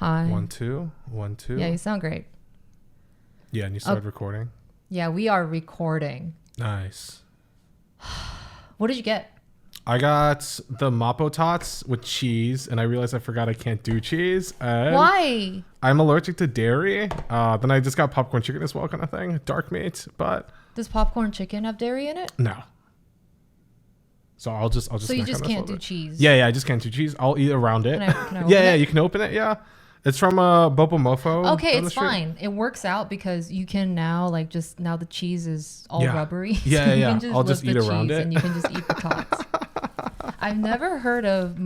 Hi. 1 2 1 2. Yeah, you sound great. Yeah, and you started recording. Yeah, we are recording. Nice. What did you get? I got the Mapo Tots with cheese, and I realized I forgot I can't do cheese. And Why? I'm allergic to dairy. Then I just got popcorn chicken as well, kind of thing. Dark meat, but Does popcorn chicken have dairy in it? no. So I'll just. So you snack just on this can't a do little bit. cheese? Yeah, I just can't do cheese. I'll eat around it. Can I open Yeah, it? you can open it. Yeah, it's from Bobo Mofo. Okay, down the it's street. fine. It works out because you can now now the cheese is all Yeah. rubbery. Yeah, so you yeah. can just I'll just lift eat the around cheese it. and you can just eat the tots. I've never heard of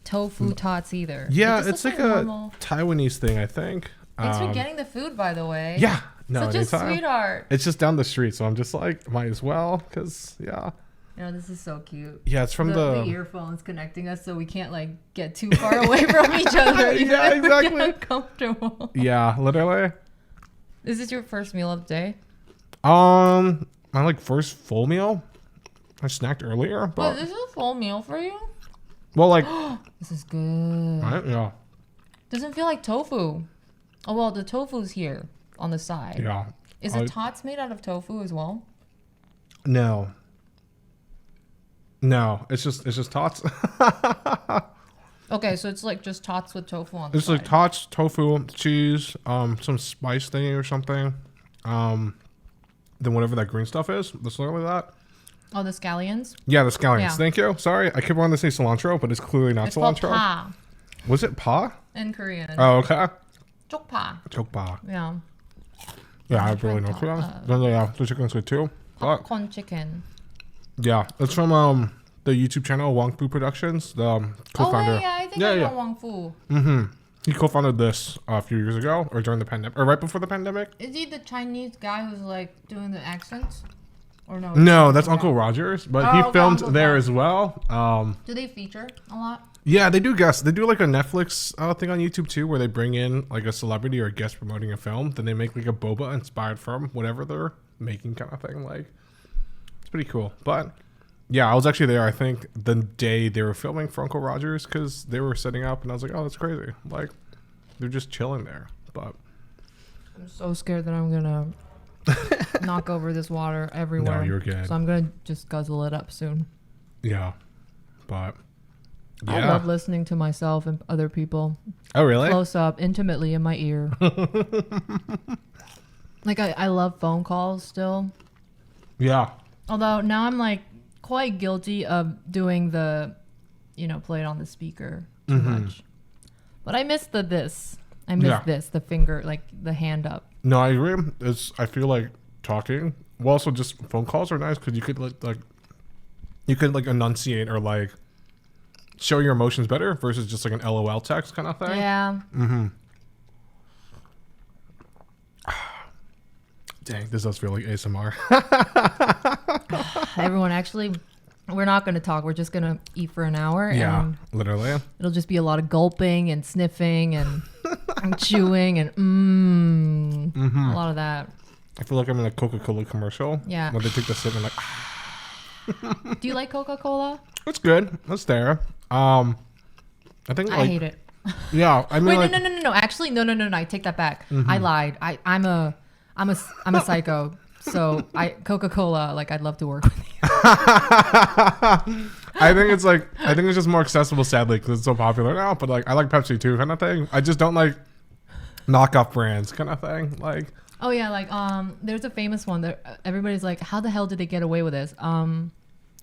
tofu tots either. Yeah, It just it's looks like a normal. Taiwanese thing, I think. Thanks for getting the food, by the way. Yeah. No, Such anytime. a sweetheart. It's just down the street, so I'm just like, might as well, because, yeah. No, this is so cute. Yeah, it's from the earphones connecting us so we can't get too far away from each other. Even Yeah, if exactly. we get uncomfortable. Yeah, literally. Is this your first meal of the day? My first full meal. I snacked earlier, but This is a full meal for you? well, This is good. right? Yeah, Doesn't feel like tofu. Oh, well, the tofu's here on the side. yeah. Is the tots made out of tofu as well? No, it's just tots. Okay, so it's just tots with tofu on the It's side. like tots, tofu, cheese, some spice thingy or something. Then whatever that green stuff is, that's literally that. Oh, the scallions? Yeah, the scallions. Yeah. Thank you. Sorry, I keep wanting to say cilantro, but it's clearly not It's called cilantro. pa Was it pa? in Korean. Oh, okay. Jokpa. Chokpa. Yeah. Yeah, I really know for that. Then yeah, the chicken's good too. But Popcorn chicken. yeah, it's from the YouTube channel Wong Fu Productions. The co-founder. Oh, yeah, I think I know Wong Fu. He co-founded this a few years ago, or during the pandemic, or right before the pandemic. Is he the Chinese guy who's doing the accents? Or no? No, that's Uncle Rogers, but Oh, he okay, filmed Uncle there Rog. as well. Do they feature a lot? Yeah, they do guests. They do like a Netflix thing on YouTube too, where they bring in like a celebrity or a guest promoting a film. Then they make like a boba inspired from whatever they're making, kind of thing. Like, it's pretty cool. But yeah, I was actually there. I think the day they were filming for Uncle Rogers, because they were setting up, and I was like, oh, that's crazy. Like, they're just chilling there. But I'm so scared that I'm gonna knock over this water everywhere. no, you're good. So I'm gonna just guzzle it up soon. Yeah, but yeah. I love listening to myself and other people Oh, really? close up, intimately in my ear. I love phone calls still. Yeah. Although now I'm quite guilty of doing the, play it on the speaker too much. But I miss this. I miss this, the finger, the hand up. No, I agree. I feel like talking. Well, also just phone calls are nice because you could you could enunciate or show your emotions better versus just an LOL text kind of thing. Yeah. Dang, this does feel like ASMR. Everyone, actually, we're not going to talk. We're just going to eat for an hour. Yeah, And literally. it'll just be a lot of gulping and sniffing and, and chewing and a lot of that. I feel like I'm in a Coca-Cola commercial. Yeah. When they take the sip and Do you like Coca-Cola? it's good. It's there. I think I hate it. Yeah, I mean Wait, no. Actually, no. I take that back. I lied. I'm a psycho. So Coca-Cola, I'd love to work with you. I think it's just more accessible, sadly, because it's so popular now. But I like Pepsi too, kind of thing. I just don't like knockoff brands, kind of thing. Oh yeah, there's a famous one that everybody's like, how the hell did they get away with this?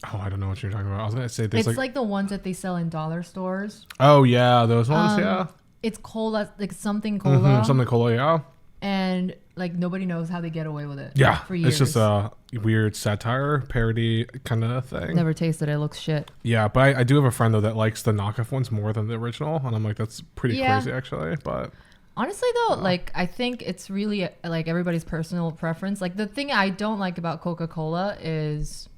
Oh, I don't know what you're talking about. I was gonna say there's It's the ones that they sell in dollar stores. Oh yeah, those ones. Yeah. It's cola, something cola, Something cola. Yeah. and nobody knows how they get away with it. Yeah. for years. It's just a weird satire parody kind of thing. Never tasted it. It looks shit. Yeah, but I do have a friend though that likes the knockoff ones more than the original, and I'm like, that's pretty crazy actually. But Honestly though, I think it's really everybody's personal preference. The thing I don't like about Coca-Cola is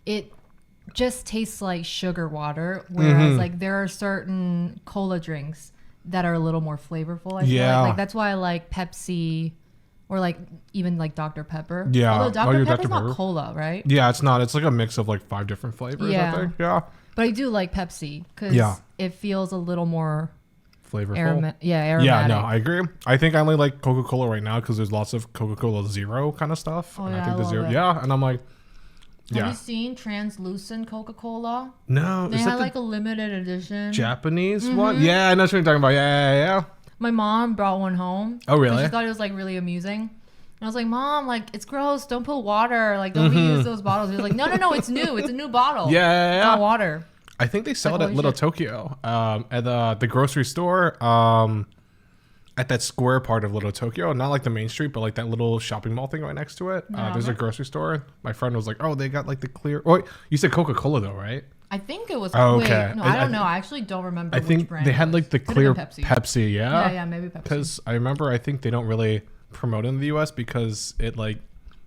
it just tastes like sugar water, whereas there are certain cola drinks that are a little more flavorful. I feel like that's why I like Pepsi or even Dr. Pepper. Yeah. Although Dr. Your Pepper's Dr. not Pepper. cola, right? Yeah, it's not. It's a mix of 5 different flavors, I Yeah. think. Yeah. But I do like Pepsi because it feels a little more flavorful. Aromatic. Yeah, no, I agree. I think I only like Coca-Cola right now because there's lots of Coca-Cola Zero kind of stuff. Oh, and yeah, I think the love Zero. it. Yeah, and I'm like, Have you seen translucent Coca-Cola? No. They had like a limited edition. Japanese one? Yeah, I know what you're talking about. Yeah. My mom brought one home. Oh, really? She thought it was like really amusing. And I was like, Mom, like, it's gross. Don't put water. Like, don't reuse those bottles. She was like, no, it's new. It's a new bottle. Yeah. It's not water. I think they sell it at Little Tokyo, at the grocery store, at that square part of Little Tokyo. Not like the main street, but like that little shopping mall thing right next to it. There's a grocery store. My friend was like, oh, they got like the clear. Oh, you said Coca-Cola though, right? I think it was. Oh, okay. Wait, no, I don't know. I actually don't remember. I think they had like the clear Pepsi. Yeah, maybe Pepsi. Because I remember, I think they don't really promote it in the US because it like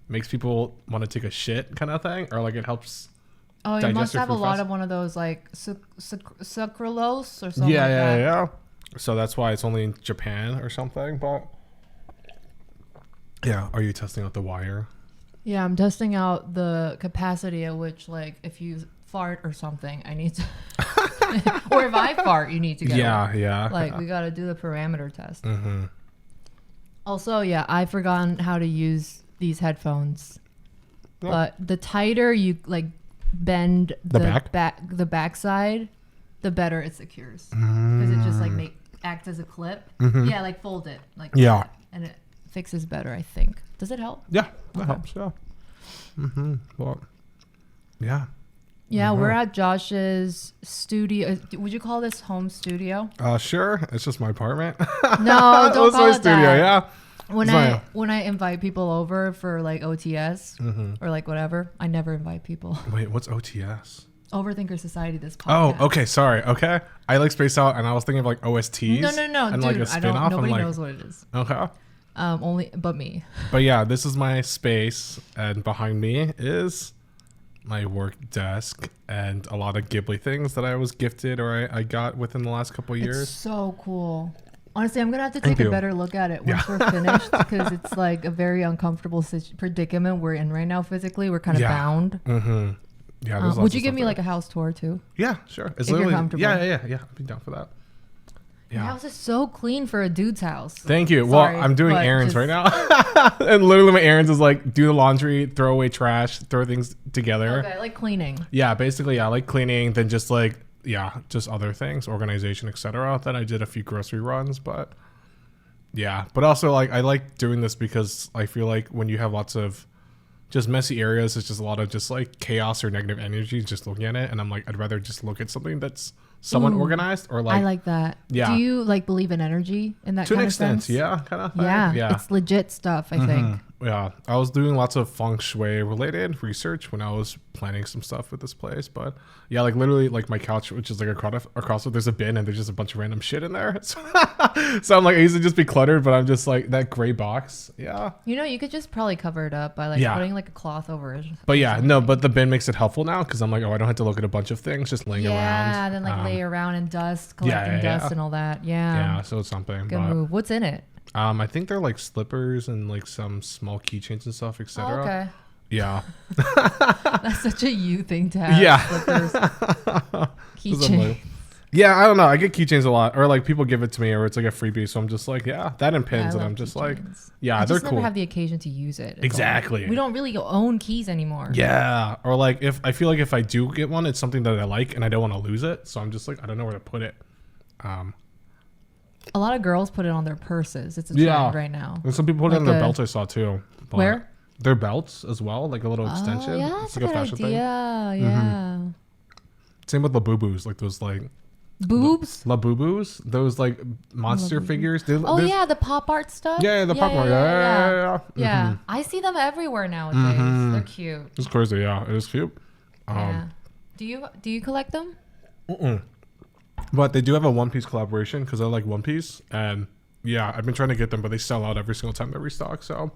makes people want to take a shit kind of thing, or like it helps. Oh, you must have a lot of one of those like sucralose or something. Yeah. So that's why it's only in Japan or something. But yeah, are you testing out the wire? Yeah, I'm testing out the capacity at which, like, if you fart or something, I need to, or if I fart, you need to get away. Yeah. Like, we got to do the parameter test. Mm-hmm. Also, yeah, I've forgotten how to use these headphones. Oh. But the tighter you like bend the backside, the better it secures because it just like acts as a clip. Mm-hmm. Yeah, like fold it like that, and it fixes better. I think. Does it help? Yeah, that helps. Yeah. Mm-hmm. Well, yeah. Yeah, we're at Josh's studio. Would you call this home studio? Sure. It's just my apartment. No, don't call it studio, that. Yeah. When I invite people over for like OTS or like whatever, I never invite people. Wait, what's OTS? Overthinkers Society. This podcast. Oh, okay. Sorry. Okay, I like spaced out, and I was thinking of like OSTs. No, and dude, like a spin-off. Nobody knows what it is. Okay. Only but me. But yeah, this is my space, and behind me is my work desk and a lot of Ghibli things that I was gifted or I got within the last couple of years. It's so cool. Honestly, I'm gonna have to take a better look at it once we're finished because it's like a very uncomfortable predicament we're in right now. Physically, we're kind of bound. Mm-hmm. Yeah. Would you give me like a house tour too? Yeah, sure. It's if literally you're comfortable. Yeah. I'd be down for that. Yeah. Your house is so clean for a dude's house. Thank you. Sorry, well, I'm doing errands right now. And literally my errands is like do the laundry, throw away trash, throw things together. Okay, like cleaning. Yeah, basically, like cleaning, then just like, just other things, organization, etc. Then I did a few grocery runs, but also like I like doing this because I feel like when you have lots of just messy areas, it's just a lot of just like chaos or negative energy just looking at it. And I'm like, I'd rather just look at something that's somewhat organized or like. I like that. Yeah. Do you like believe in energy in that kind of sense? To an extent, kind of thing. Yeah. It's legit stuff, I think. Yeah. I was doing lots of feng shui related research when I was planning some stuff with this place. But yeah, like literally like my couch, which is like across it, there's a bin and there's just a bunch of random shit in there. So I'm like, I used to just be cluttered, but I'm just like that gray box. Yeah. You could just probably cover it up by like putting like a cloth over it. But but the bin makes it helpful now because I'm like, I don't have to look at a bunch of things just laying around. Yeah, then like lay around in dust, collecting dust and all that. Yeah. Yeah, so it's something. Good move. What's in it? I think they're like slippers and like some small keychains and stuff, etc. Oh, okay. Yeah. That's such a you thing to have. Yeah. Slippers. Keychain. Yeah, I don't know. I get keychains a lot, or like people give it to me, or it's like a freebie. So I'm just like, that and pins, and I'm just like, I they're just cool. never have the occasion to use it. Exactly. We don't really own keys anymore. Yeah, or like if I feel like if I do get one, it's something that I like, and I don't want to lose it. So I'm just like, I don't know where to put it. A lot of girls put it on their purses. It's a trend right now. And some people put it on their belts. I saw too. Where? Their belts as well, like a little extension. Yeah, it's like a fashion thing. Yeah. Mm-hmm. Same with Labubus, like those like boobs. Labubus, those like monster figures. The pop art stuff. Yeah, the pop art. Yeah. Mm-hmm. I see them everywhere nowadays. Mm-hmm. They're cute. It's crazy. Yeah, it is cute. Do you collect them? But they do have a One Piece collaboration because I like One Piece, and I've been trying to get them, but they sell out every single time they restock. So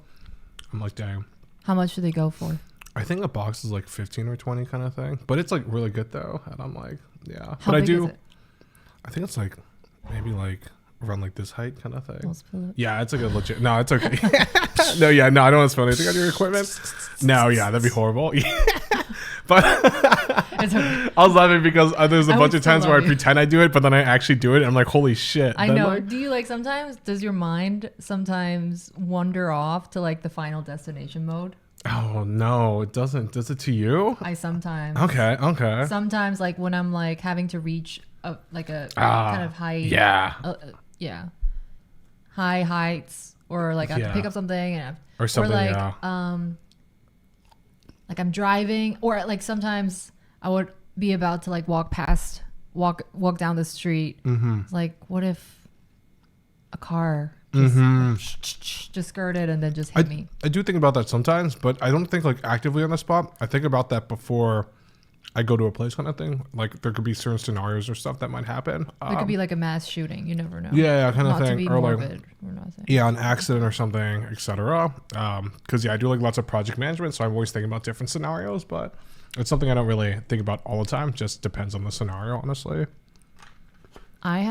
I'm like, dang. How much do they go for? I think a box is like 15 or 20 kind of thing, but it's like really good though, and I'm like, yeah. How big is it? I think it's like maybe like around like this height kind of thing. Yeah, it's like a legit. No, it's okay. No, I don't want to spill anything on your equipment. No, that'd be horrible. But It's okay. I was laughing because there's a bunch of times where I you. pretend I do it, but then I actually do it. And I'm like, holy shit. I Then, know. like, Do you like sometimes? Does your mind sometimes wander off to like the Final Destination mode? oh no, it doesn't. Does it to you? I sometimes. Okay. Sometimes like when I'm like having to reach a kind of height. Yeah. Yeah. High heights, or like I have to pick up something Or something. or like Yeah. like I'm driving, or like sometimes I would be about to like walk down the street. It's like, what if a car just skirted and then just hit me? I do think about that sometimes, but I don't think like actively on the spot. I think about that before I go to a place, kind of thing. Like there could be certain scenarios or stuff that might happen. It could be like a mass shooting. You never know. Yeah, kind of Not thing. to be Or morbid like, or nothing. yeah, an accident or something, etc. Because I do like lots of project management, so I'm always thinking about different scenarios. But it's something I don't really think about all the time. Just depends on the scenario, honestly. I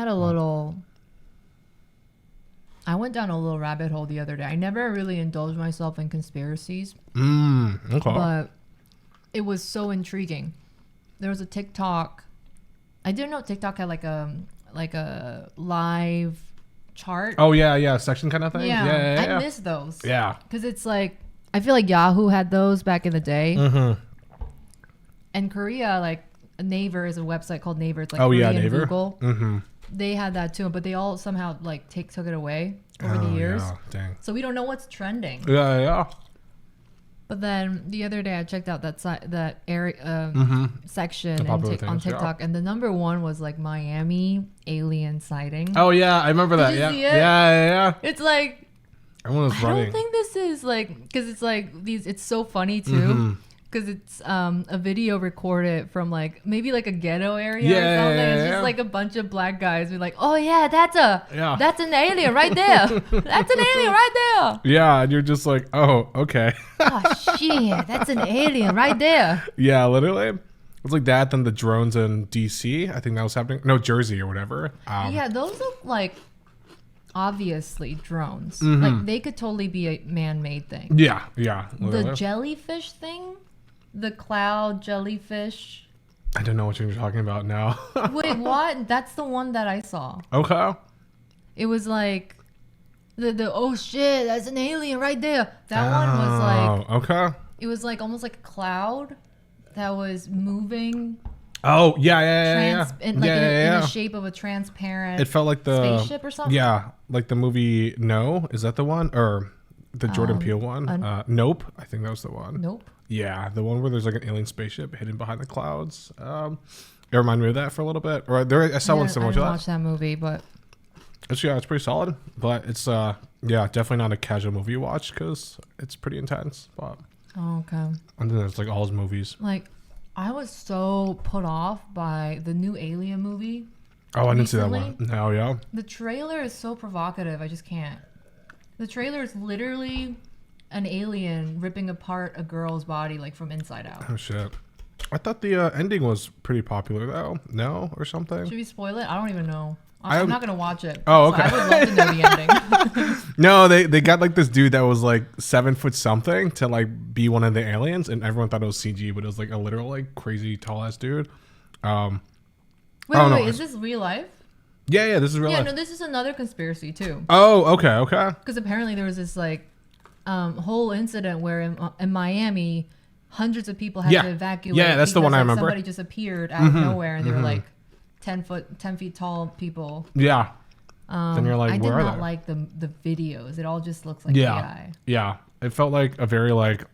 went down a little rabbit hole the other day. I never really indulged myself in conspiracies, Okay. but it was so intriguing. There was a TikTok. I didn't know TikTok had like a live chart. Oh yeah, section kind of thing. Yeah. I miss those. Yeah. Because it's like, I feel like Yahoo had those back in the day. Mm-hmm. And Korea, like Naver is a website called Naver. It's like Korean Naver. Google. Mm-hmm. They had that too, but they all somehow like took it away over the years. Yeah, dang. So we don't know what's trending. Yeah. But then the other day I checked out that area section on TikTok, and the number one was like Miami alien sighting. Oh yeah, I remember that. Did you see Yeah. it? Yeah. It's like, Everyone was I running. don't think this is like, because it's like these. It's so funny too. Because it's a video recorded from like maybe like a ghetto area or something. It's just like a bunch of black guys be like, oh yeah, that's an alien right there. That's an alien right there. Yeah, and you're just like, oh, okay. Oh shit, that's an alien right there. Yeah, literally. It's like that. Then the drones in DC, I think that was happening. No, Jersey or whatever. Yeah, those look like obviously drones. Like they could totally be a man-made thing. Yeah. The jellyfish thing, the cloud jellyfish. I don't know what you're talking about now. Wait, what? That's the one that I saw. Okay. It was like the oh shit, that's an alien right there. That one was like, okay. It was like almost like a cloud that was moving. Oh yeah. In the shape of a transparent. It felt like the spaceship or something. Yeah, like the movie No, is that the one, or the Jordan Peele one? Nope, I think that was the one. Nope. Yeah, the one where there's like an alien spaceship hidden behind the clouds. It reminded me of that for a little bit. Or I saw one similar to that. I didn't watch that movie, but It's pretty solid. But it's definitely not a casual movie you watch because it's pretty intense. But okay. And then it's like all his movies. Like, I was so put off by the new Alien movie. Oh, I didn't see that one. No, yeah. The trailer is so provocative. I just can't. The trailer is literally an alien ripping apart a girl's body like from inside out. Oh shit! I thought the ending was pretty popular though. No, or something. Should we spoil it? I don't even know. I'm not gonna watch it. Oh, okay. So I would love to know the ending. No, they got like this dude that was like 7 foot something to like be one of the aliens, and everyone thought it was CG, but it was like a literal like crazy tall ass dude. Wait, is this real life? Yeah, this is real life. Yeah, no, this is another conspiracy too. Oh, okay. Because apparently there was this like whole incident where in Miami, hundreds of people had to evacuate. Yeah, that's the one I remember. Somebody just appeared out of nowhere, and they were like 10 feet tall people. Yeah. Then you're like, I where did are not they? like the videos. It all just looks like AI. Yeah. It felt like a very like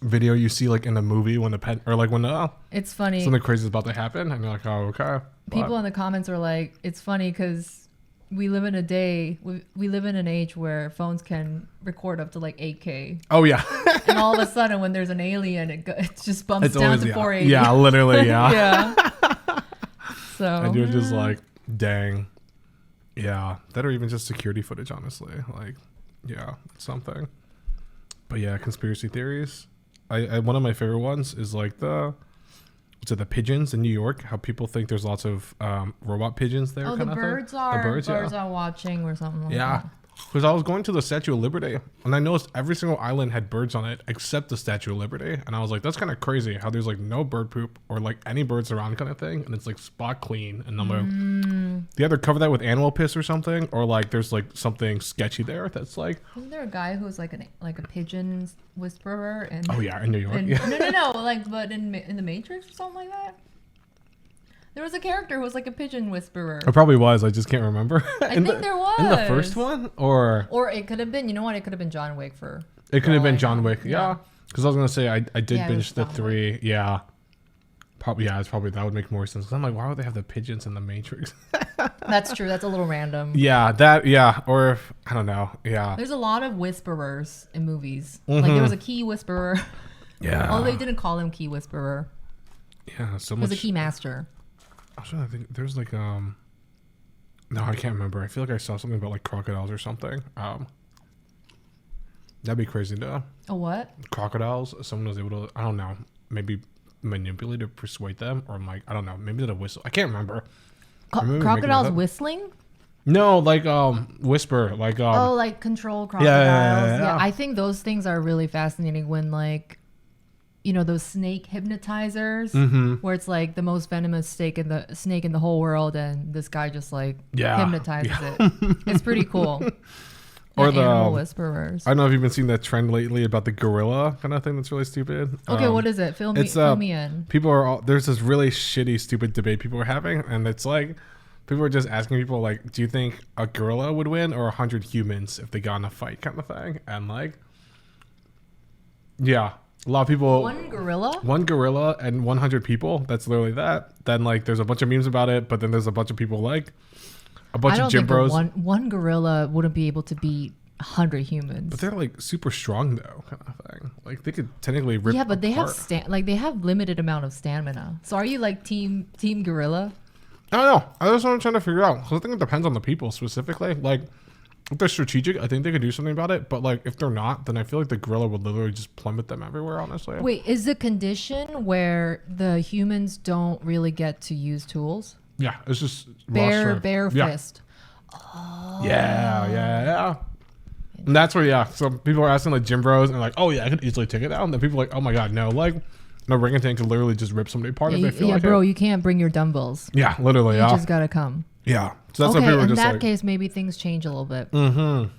video you see like in a movie when It's funny. something crazy is about to happen, and you're like, oh, okay. People in the comments are like, it's funny because we live in we live in an age where phones can record up to like 8K. Oh yeah. And all of a sudden when there's an alien, it just bumps down to 480. Yeah, literally, yeah. Yeah. So. And you're just like, dang. Yeah, that or even just security footage, honestly. Like, yeah, it's something. But yeah, conspiracy theories. I one of my favorite ones is like the pigeons in New York. How people think there's lots of robot pigeons there. Oh, the birds are watching or something like that. Because I was going to the Statue of Liberty, and I noticed every single island had birds on it except the Statue of Liberty. And I was like, that's kind of crazy how there's like no bird poop or like any birds around kind of thing. And it's like spot clean. And I'm like, they either cover that with animal piss or something, or like there's like something sketchy there that's like. Isn't there a guy who's like a pigeon whisperer? And oh, yeah, in New York. and, Yeah. No. Like, but in the Matrix or something like that? There was a character who was like a pigeon whisperer. It probably was. I just can't remember. I think there was. In the first one? Or it could have been, you know what? It could have been John Wick for. It could have been John Wick. Yeah. Because I was going to say, I did binge the 3. Wick. Yeah. Probably, yeah, it's probably, that would make more sense. Because I'm like, why would they have the pigeons in the Matrix? That's true. That's a little random. Yeah, yeah. Or, if, I don't know. Yeah. There's a lot of whisperers in movies. Like, there was a key whisperer. Yeah. Oh, they didn't call him key whisperer. Yeah, so much. It was a key master. I was trying to think. There's like no, I can't remember. I feel like I saw something about like crocodiles or something. That'd be crazy though. A what? Crocodiles. Someone was able to, I don't know, maybe manipulate or persuade them, or like, I don't know, maybe did a whistle. I can't remember. Crocodiles whistling? No, like whisper, like oh, like control crocodiles. Yeah, I think those things are really fascinating when like, you know, those snake hypnotizers, where it's like the most venomous snake in the whole world, and this guy just like hypnotizes it. It's pretty cool. Or the animal whisperers. I don't know if you've been seeing that trend lately about the gorilla kind of thing. That's really stupid. Okay, what is it? Fill me in. People are all, there's this really shitty, stupid debate people are having, and it's like people are just asking people like, do you think a gorilla would win or 100 humans if they got in a fight, kind of thing? And like, yeah. A lot of people. One gorilla and 100 people. That's literally that. Then like there's a bunch of memes about it, but then there's a bunch of people like a bunch of gym bros. One gorilla wouldn't be able to beat 100 humans. But they're like super strong though, kind of thing. Like they could technically rip. Yeah, but they apart. have they have limited amount of stamina. So are you like team gorilla? I don't know. That's what I'm trying to figure out. Because I think it depends on the people specifically. Like. If they're strategic, I think they could do something about it. But like, if they're not, then I feel like the gorilla would literally just plummet them everywhere. Honestly. Wait, is the condition where the humans don't really get to use tools? Yeah, it's just bare fist. Oh. Yeah. And that's where So people are asking like gym bros and like, oh yeah, I could easily take it down. Then people are like, oh my god, no, like no orangutan could literally just rip somebody apart if they feel like bro, it. You can't bring your dumbbells. Yeah, literally. You just gotta come. Yeah. So that's what people are just like. In that case, maybe things change a little bit. Mm-hmm.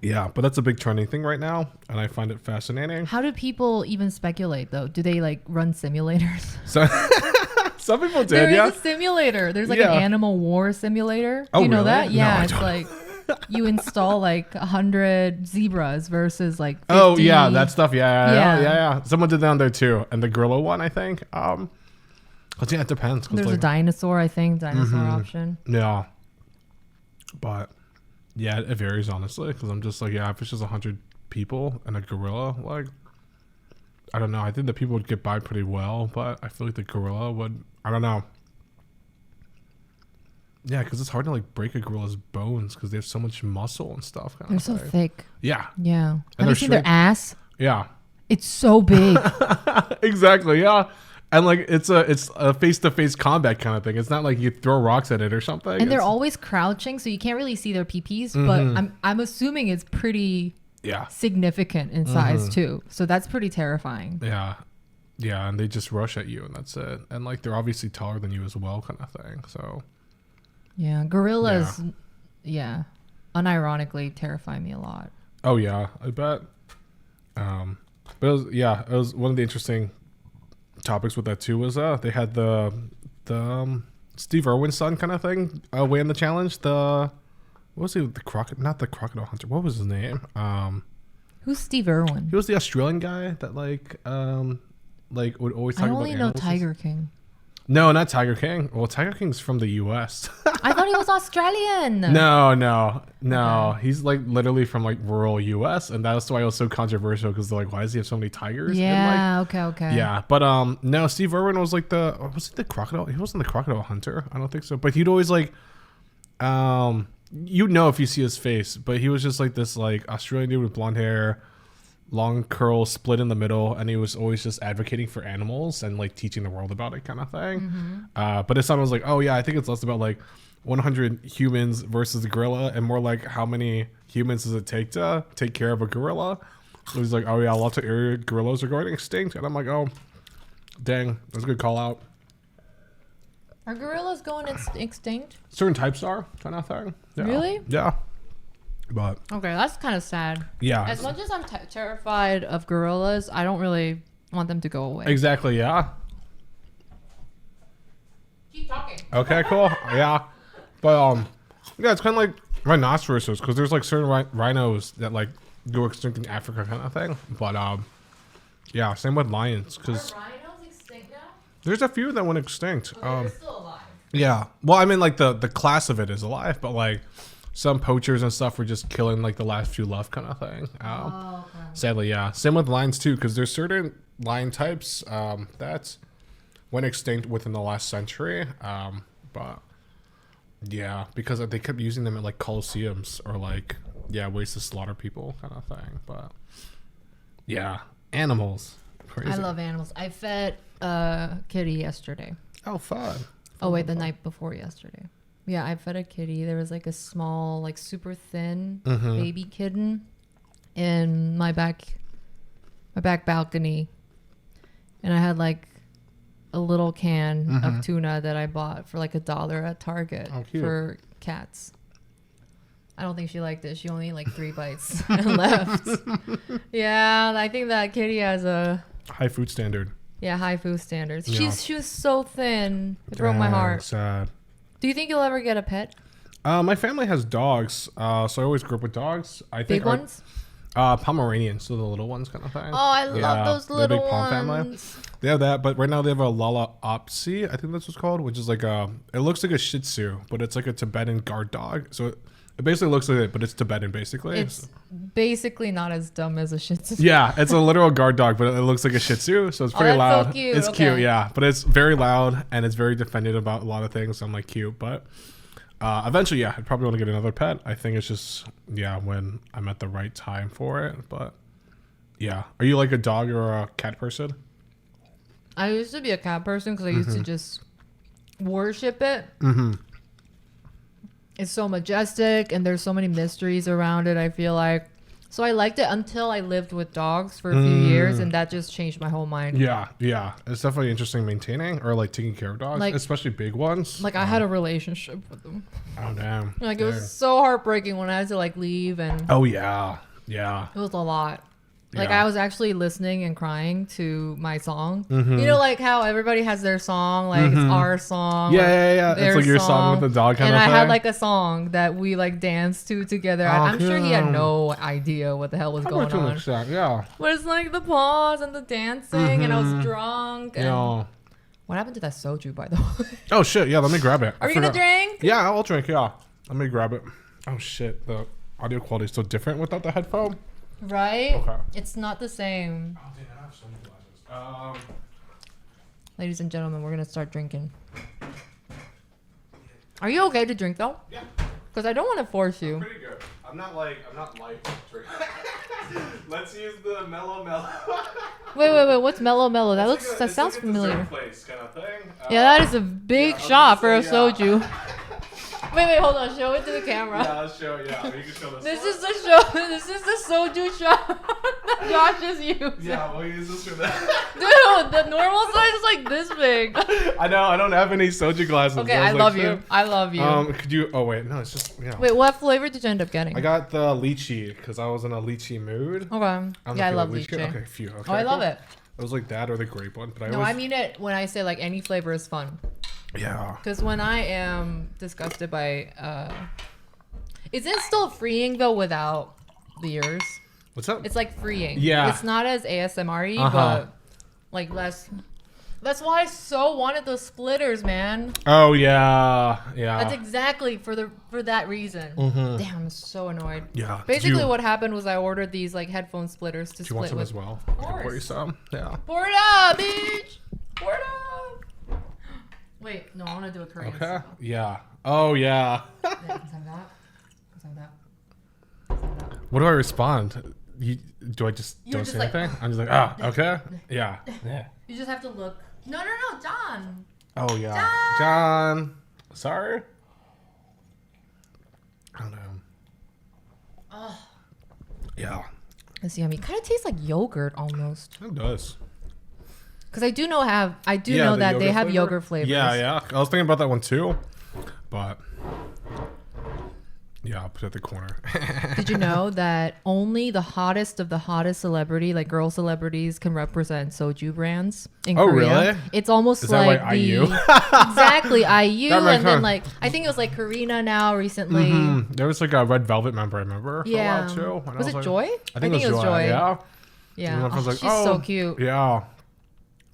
Yeah, but that's a big trending thing right now, and I find it fascinating. How do people even speculate, though? Do they, like, run simulators? So, some people did, There is a simulator. There's, like, an animal war simulator. Oh, you know really? that? Yeah, no, it's like you install, like, 100 zebras versus, like, 50. Oh, yeah, that stuff. Yeah. Someone did that on there, too. And the gorilla one, I think. But yeah, it depends. There's a dinosaur, I think. Dinosaur option. Yeah. But, yeah, it varies, honestly. Because I'm just like, yeah, if it's just 100 people and a gorilla, like, I don't know. I think the people would get by pretty well. But I feel like the gorilla would, I don't know. Yeah, because it's hard to, like, break a gorilla's bones because they have so much muscle and stuff. They're so thick. Yeah. Yeah. Have you seen their ass? Yeah. It's so big. Exactly, yeah. And like it's a face-to-face combat kind of thing. It's not like you throw rocks at it or something. And they're always crouching, so you can't really see their peepees. But I'm assuming it's pretty significant in size too. So that's pretty terrifying. Yeah, and they just rush at you, and that's it. And like they're obviously taller than you as well, kind of thing. So yeah, gorillas, unironically terrify me a lot. Oh yeah, I bet. But it was one of the interesting topics with that too was they had the Steve Irwin's son kind of thing weighing the challenge. What was he? Not the crocodile hunter. What was his name? Who's Steve Irwin? He was the Australian guy that like would always talk about. I only know Tiger King. No, not Tiger King. Well, Tiger King's from the U.S. I thought he was Australian. No. Okay. He's like literally from like rural U.S. and that's why it was so controversial because they're like, why does he have so many tigers? Yeah. And, like, okay. Yeah, but no, Steve Irwin was like was it the crocodile? He wasn't the crocodile hunter. I don't think so. But he'd always like, you'd know if you see his face. But he was just like this like Australian dude with blonde hair. Long curl split in the middle, and he was always just advocating for animals and like teaching the world about it kind of thing. But his son was like, oh yeah, I think it's less about like 100 humans versus a gorilla, and more like how many humans does it take to take care of a gorilla. So he's like, oh yeah, lots of area gorillas are going extinct, and I'm like, oh, dang, that's a good call out. Are gorillas going extinct? Certain types are, kind of thing. Yeah. Really? Yeah. But okay, that's kind of sad. Yeah. As much as I'm terrified of gorillas, I don't really want them to go away. Exactly. Yeah. Keep talking. Okay. Cool. Yeah. But yeah, it's kind of like rhinoceroses because there's like certain rhinos that like go extinct in Africa, kind of thing. But yeah, same with lions because are rhinos extinct now? There's a few that went extinct. They're still alive. Yeah. Well, I mean, like the class of it is alive, but like some poachers and stuff were just killing like the last few left, kind of thing. Okay. Sadly, yeah. Same with lions too, because there's certain lion types that went extinct within the last century. But yeah, because they kept using them at like coliseums or like ways to slaughter people, kind of thing. But yeah, animals. Crazy. I love animals. I fed a kitty yesterday. Oh, fun. Oh wait, the night before yesterday. Yeah, I fed a kitty. There was like a small, like super thin baby kitten in my back balcony, and I had like a little can of tuna that I bought for like $1 at Target for cats. I don't think she liked it. She only ate like 3 bites and left. Yeah, I think that kitty has a high food standard. Yeah, high food standards. Yeah. She was so thin. It broke my heart. Sad. Do you think you'll ever get a pet? My family has dogs, so I always grew up with dogs. I think Big ones? Pomeranians, so the little ones, kind of thing. Oh, I love those little big Pom ones. family. They have that, but right now they have a Lala-Opsi, I think that's what's called, which is like it looks like a Shih Tzu, but it's like a Tibetan guard dog. So it basically looks like it, but it's Tibetan basically. It's basically not as dumb as a Shih Tzu. Yeah, it's a literal guard dog, but it looks like a Shih Tzu, so it's pretty loud. So cute. It's cute, yeah, but it's very loud and it's very defended about a lot of things. So I'm like, cute, but eventually, yeah, I'd probably want to get another pet. I think it's just when I'm at the right time for it. But yeah, are you like a dog or a cat person? I used to be a cat person because I used to just worship it. It's so majestic and there's so many mysteries around it, I feel like. So I liked it until I lived with dogs for a few years, and that just changed my whole mind. Yeah. It's definitely interesting maintaining or like taking care of dogs, like, especially big ones. Like I had a relationship with them. Oh, damn. Like it was so heartbreaking when I had to like leave and... Oh, yeah. Yeah. It was a lot. Like Yeah. I was actually listening and crying to my song. You know, like how everybody has their song, like it's our song. Yeah. It's like your song with the dog kind of thing. And I had like a song that we like danced to together. I'm sure he had no idea what the hell was going on. Yeah. But it's like the pause and the dancing, and I was drunk. And Yeah. what happened to that soju, by the way? Oh, shit. Yeah, let me grab it. Are you gonna drink? Yeah, I'll drink. Yeah. Let me grab it. Oh, shit. The audio quality is so different without the headphone. Right? Okay. It's not the same. Oh, dude, I have so many glasses. Ladies and gentlemen, we're gonna start drinking. Are you okay to drink though? Yeah. Because I don't want to force you. Pretty good. I'm not light drinking. Let's use the mellow. Wait. What's mellow? That sounds familiar. Place kind of thing. Yeah, that is a big shot for a soju. Wait, hold on. Show it to the camera. Yeah, I'll show you. Yeah, you can show this. This is the soju shot that Josh just used. Yeah, we'll use this for that. Dude, the normal size is like this big. I know. I don't have any soju glasses. Okay, I love you. I love you. Could you? Oh wait, no. It's just Wait, what flavor did you end up getting? I got the lychee because I was in a lychee mood. Okay. Yeah, I love lychee. Okay, phew. Okay, Oh, I love it. It was like that or the grape one, but I mean it when I say like any flavor is fun. Yeah. Because when I am disgusted by, is it still freeing though without the ears? What's up? It's like freeing. Yeah. It's not as ASMR-y, but like less. That's why I so wanted those splitters, man. Oh yeah. That's exactly for that reason. Damn, I'm so annoyed. Yeah. Basically, what happened was I ordered these like headphone splitters to Do you want split some with. as well? Of I can pour you course. some. Yeah. Pour it up, bitch. Pour it up. Wait, no, I want to do a Korean. Okay. style. Yeah. Oh yeah. Yeah, let's have that. Let's have that. Let's have that. What do I respond? Do I just You're don't just say like, anything? I'm just like, okay. Yeah. Yeah. You just have to look. No, John. Oh yeah. John. Sorry. I don't know. Yeah. It's yummy. Kind of tastes like yogurt almost. It does. Because I do know that they have yogurt flavors. Yeah. I was thinking about that one too, but yeah, I'll put it at the corner. Did you know that only the hottest of the hottest celebrity, like girl celebrities, can represent soju brands in Korea? Really? It's almost Is like that why IU? Exactly, IU, That makes and then sense. like I think it was like Karina now recently. Mm-hmm. There was like a Red Velvet member, I remember, for a while too. And Was I it like, Joy? I think it was Joy. Yeah. Yeah. And I was like, she's so cute. Yeah.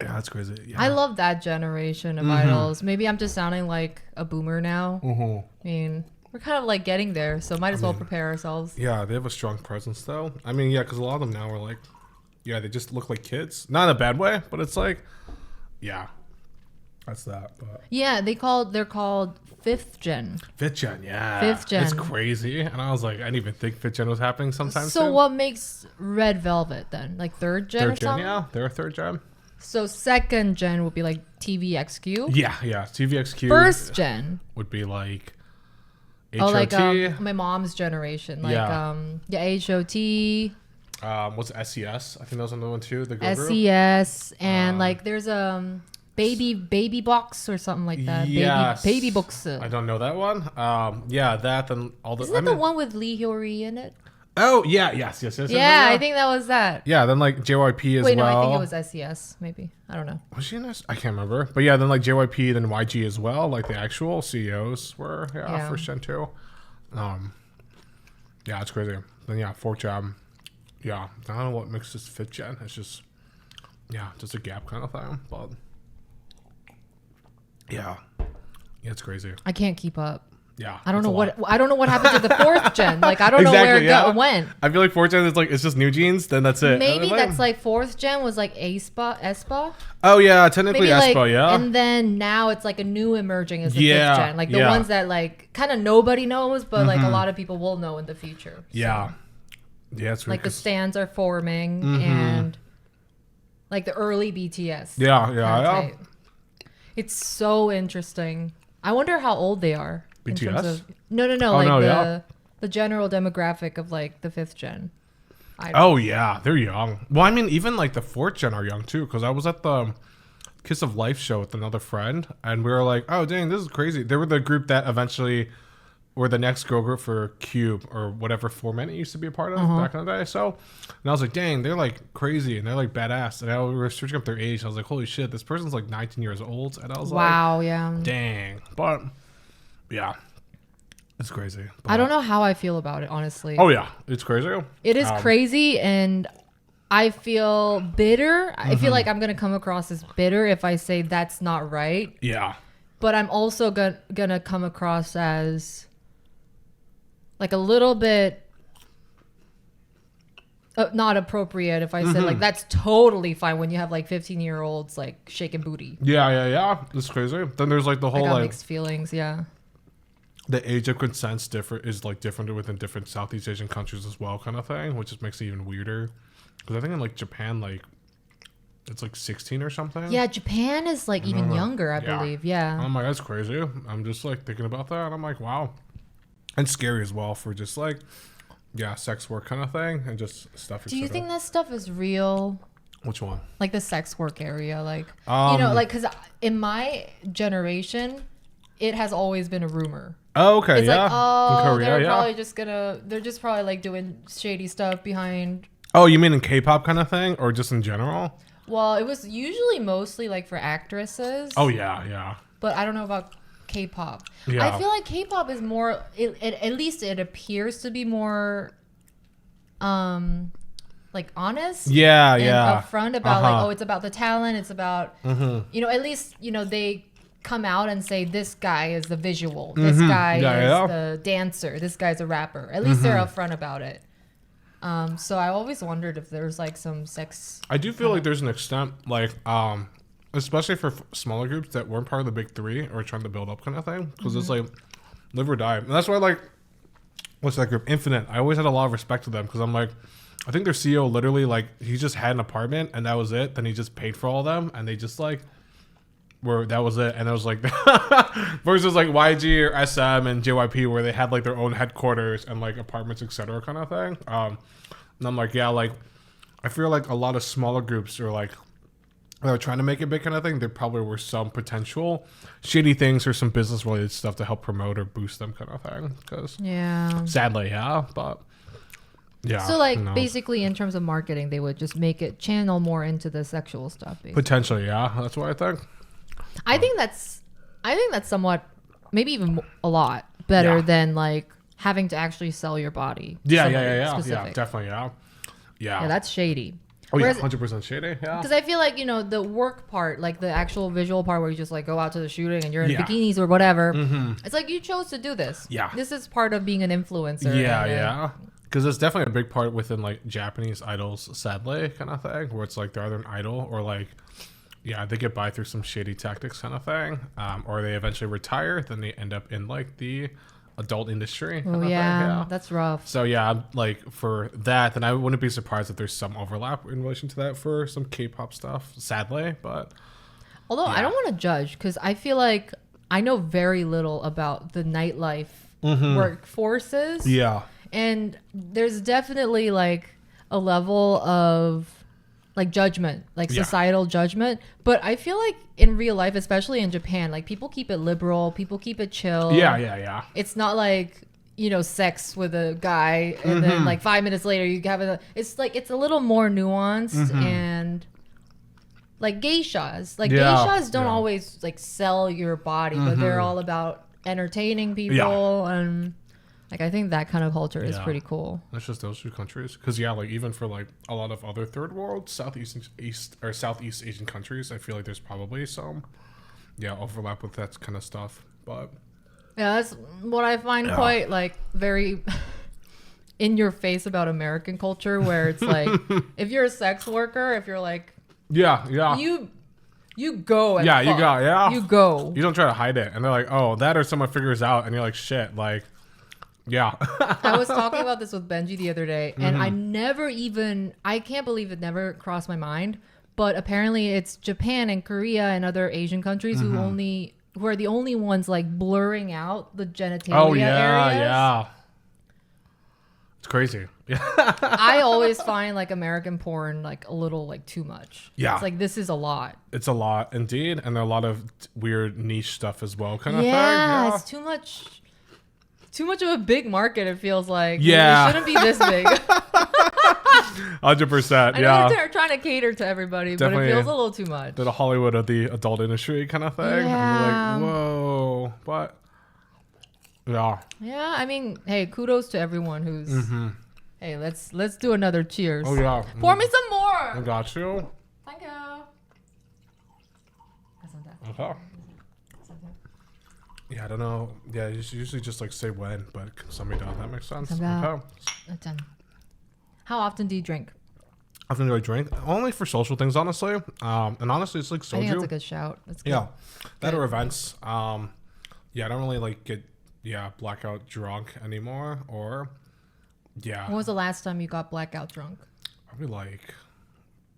Yeah, that's crazy. Yeah. I love that generation of idols. Maybe I'm just sounding like a boomer now. Mm-hmm. I mean, we're kind of like getting there, so might as well prepare ourselves. Yeah, they have a strong presence though. I mean, yeah, because a lot of them now are like, yeah, they just look like kids. Not in a bad way, but it's like, yeah, that's that. But. Yeah, they're called fifth gen. Fifth gen, yeah. Fifth gen. It's crazy. And I was like, I didn't even think fifth gen was happening sometimes. So what makes Red Velvet then? Like third gen or something? Yeah, they're a third gen. So second gen would be like TVXQ? Yeah. TVXQ. First gen would be like HOT. Oh, like my mom's generation. Like HOT. What's SES? I think that was another one too. The girl group. SES and like there's baby box or something like that. Yes. Baby box. I don't know that one. Yeah, that and all the. Isn't that the one with Lee Hyori in it? Oh yeah, yes. Yeah, I think that was that. Yeah, then like JYP as well. Wait, no, I think it was SES. Maybe I don't know. Was she in this? I can't remember. But yeah, then like JYP, then YG as well. Like the actual CEOs were first gen too. Yeah, it's crazy. Then yeah, fourth gen. Yeah, I don't know what makes this fifth gen. It's just just a gap kind of thing. But yeah, it's crazy. I can't keep up. Yeah, I don't know what happened to the fourth gen. Like I don't know where it went. I feel like fourth gen is like it's just new jeans. Then that's it. Maybe that's like fourth gen was like aespa. Oh yeah, technically aespa. Like, yeah. And then now it's like a new emerging as the fifth gen. Like the ones that like kind of nobody knows, but like a lot of people will know in the future. So. Yeah. Yeah, it's really like the stands are forming and like the early BTS. Yeah. It's so interesting. I wonder how old they are. BTS? No. Like the general demographic of like the fifth gen. Oh yeah, they're young. Well, I mean, even like the fourth gen are young too. Because I was at the Kiss of Life show with another friend, and we were like, "Oh dang, this is crazy." They were the group that eventually were the next girl group for Cube or whatever format it used to be a part of back in the day. So, and I was like, "Dang, they're like crazy and they're like badass." And I was searching up their age. I was like, "Holy shit, this person's like 19 years old." And I was like, "Wow, yeah, dang." But yeah, it's crazy. But I don't know how I feel about it, honestly. Oh yeah, it's crazy. It is crazy, and I feel bitter. I feel like I'm gonna come across as bitter if I say that's not right. Yeah. But I'm also gonna come across as like a little bit not appropriate if I said like that's totally fine when you have like 15-year-olds like shaking booty. Yeah. It's crazy. Then there's like the whole like mixed feelings. Yeah. The age of consent is like different within different Southeast Asian countries as well, kind of thing, which just makes it even weirder. Because I think in like Japan, like it's like 16 or something. Yeah, Japan is like even younger, I believe. Yeah. I'm like, that's crazy. I'm just like thinking about that, and I'm like, wow, and scary as well for just like sex work kind of thing and just stuff. Do you think that stuff is real? Which one? Like the sex work area, like you know, like because in my generation, it has always been a rumor. Oh, okay, it's like, oh, Korea, they're just probably like doing shady stuff behind. Oh, you mean in K-pop kind of thing, or just in general? Well, it was usually mostly like for actresses. Oh yeah. But I don't know about K-pop. Yeah. I feel like K-pop is more. At least it appears to be more, like honest. Yeah. Upfront about like, oh, it's about the talent. It's about you know, at least you know they come out and say this guy is the visual, this guy is the dancer, this guy's a rapper. At least they're upfront about it. So I always wondered if there's like some sex. I do feel like there's an extent, like especially for smaller groups that weren't part of the big three or trying to build up kind of thing, because it's like live or die, and that's why like what's that group, Infinite. I always had a lot of respect to them because I'm like, I think their CEO literally like he just had an apartment and that was it. Then he just paid for all of them, and they just like where that was it, and it was like versus like YG or SM and JYP where they had like their own headquarters and like apartments, etc. kind of thing. And I'm like, yeah, like I feel like a lot of smaller groups are like they're trying to make it big kind of thing. There probably were some potential shady things or some business related stuff to help promote or boost them kind of thing. Because sadly, but. Yeah. So like basically in terms of marketing, they would just make it channel more into the sexual stuff. Basically. Potentially, yeah. That's what I think. I think that's somewhat, maybe even a lot better than like having to actually sell your body. Yeah, definitely, yeah. That's shady. Oh, yeah, 100% shady, yeah. Because I feel like, you know, the work part, like the actual visual part where you just like go out to the shooting and you're in bikinis or whatever. It's like you chose to do this. Yeah. This is part of being an influencer. Yeah. Because it's definitely a big part within like Japanese idols, sadly, kind of thing, where it's like they're either an idol or like, they get by through some shady tactics kind of thing, or they eventually retire, then they end up in like the adult industry. Oh yeah, that's rough. So yeah, like for that, then I wouldn't be surprised if there's some overlap in relation to that for some K-pop stuff, sadly. But although I don't want to judge because I feel like I know very little about the nightlife workforces. Yeah. And there's definitely like a level of like judgment, like societal judgment. But I feel like in real life, especially in Japan, like people keep it liberal, people keep it chill. Yeah. It's not like, you know, sex with a guy and then like 5 minutes later you have it's like it's a little more nuanced and like geishas. Like geishas don't always like sell your body, but they're all about entertaining people and like I think that kind of culture is pretty cool. That's just those two countries, because like even for like a lot of other third world, Southeast Asian countries, I feel like there's probably some overlap with that kind of stuff. But that's what I find quite like very in your face about American culture, where it's like if you're a sex worker, if you're like you go and you go. You don't try to hide it, and they're like, oh, that or someone figures out, and you're like, shit, like. Yeah. I was talking about this with Benji the other day, and I can't believe it never crossed my mind, but apparently it's Japan and Korea and other Asian countries who are the only ones like blurring out the genitalia areas. Yeah. It's crazy. I always find like American porn like a little like too much. Yeah. It's like this is a lot. It's a lot indeed, and there are a lot of weird niche stuff as well kind of thing. Yeah, it's too much. Too much of a big market, it feels like. Yeah. It shouldn't be this big. 100%. I know they're trying to cater to everybody, definitely, but it feels a little too much. The Hollywood of the adult industry kind of thing. Yeah. And like, whoa. But, yeah. Yeah, I mean, hey, kudos to everyone who's... Hey, let's do another cheers. Oh, yeah. Pour me some more. I got you. Thank you. Okay. Yeah, I don't know. Yeah, you usually just like say when, but somebody does. That makes sense. Okay. How often do you drink? How often do I drink? Only for social things, honestly. And honestly, it's like soju. I think that's a good shout. That's good. Yeah, that or events. I don't really like get blackout drunk anymore. Or When was the last time you got blackout drunk? Probably like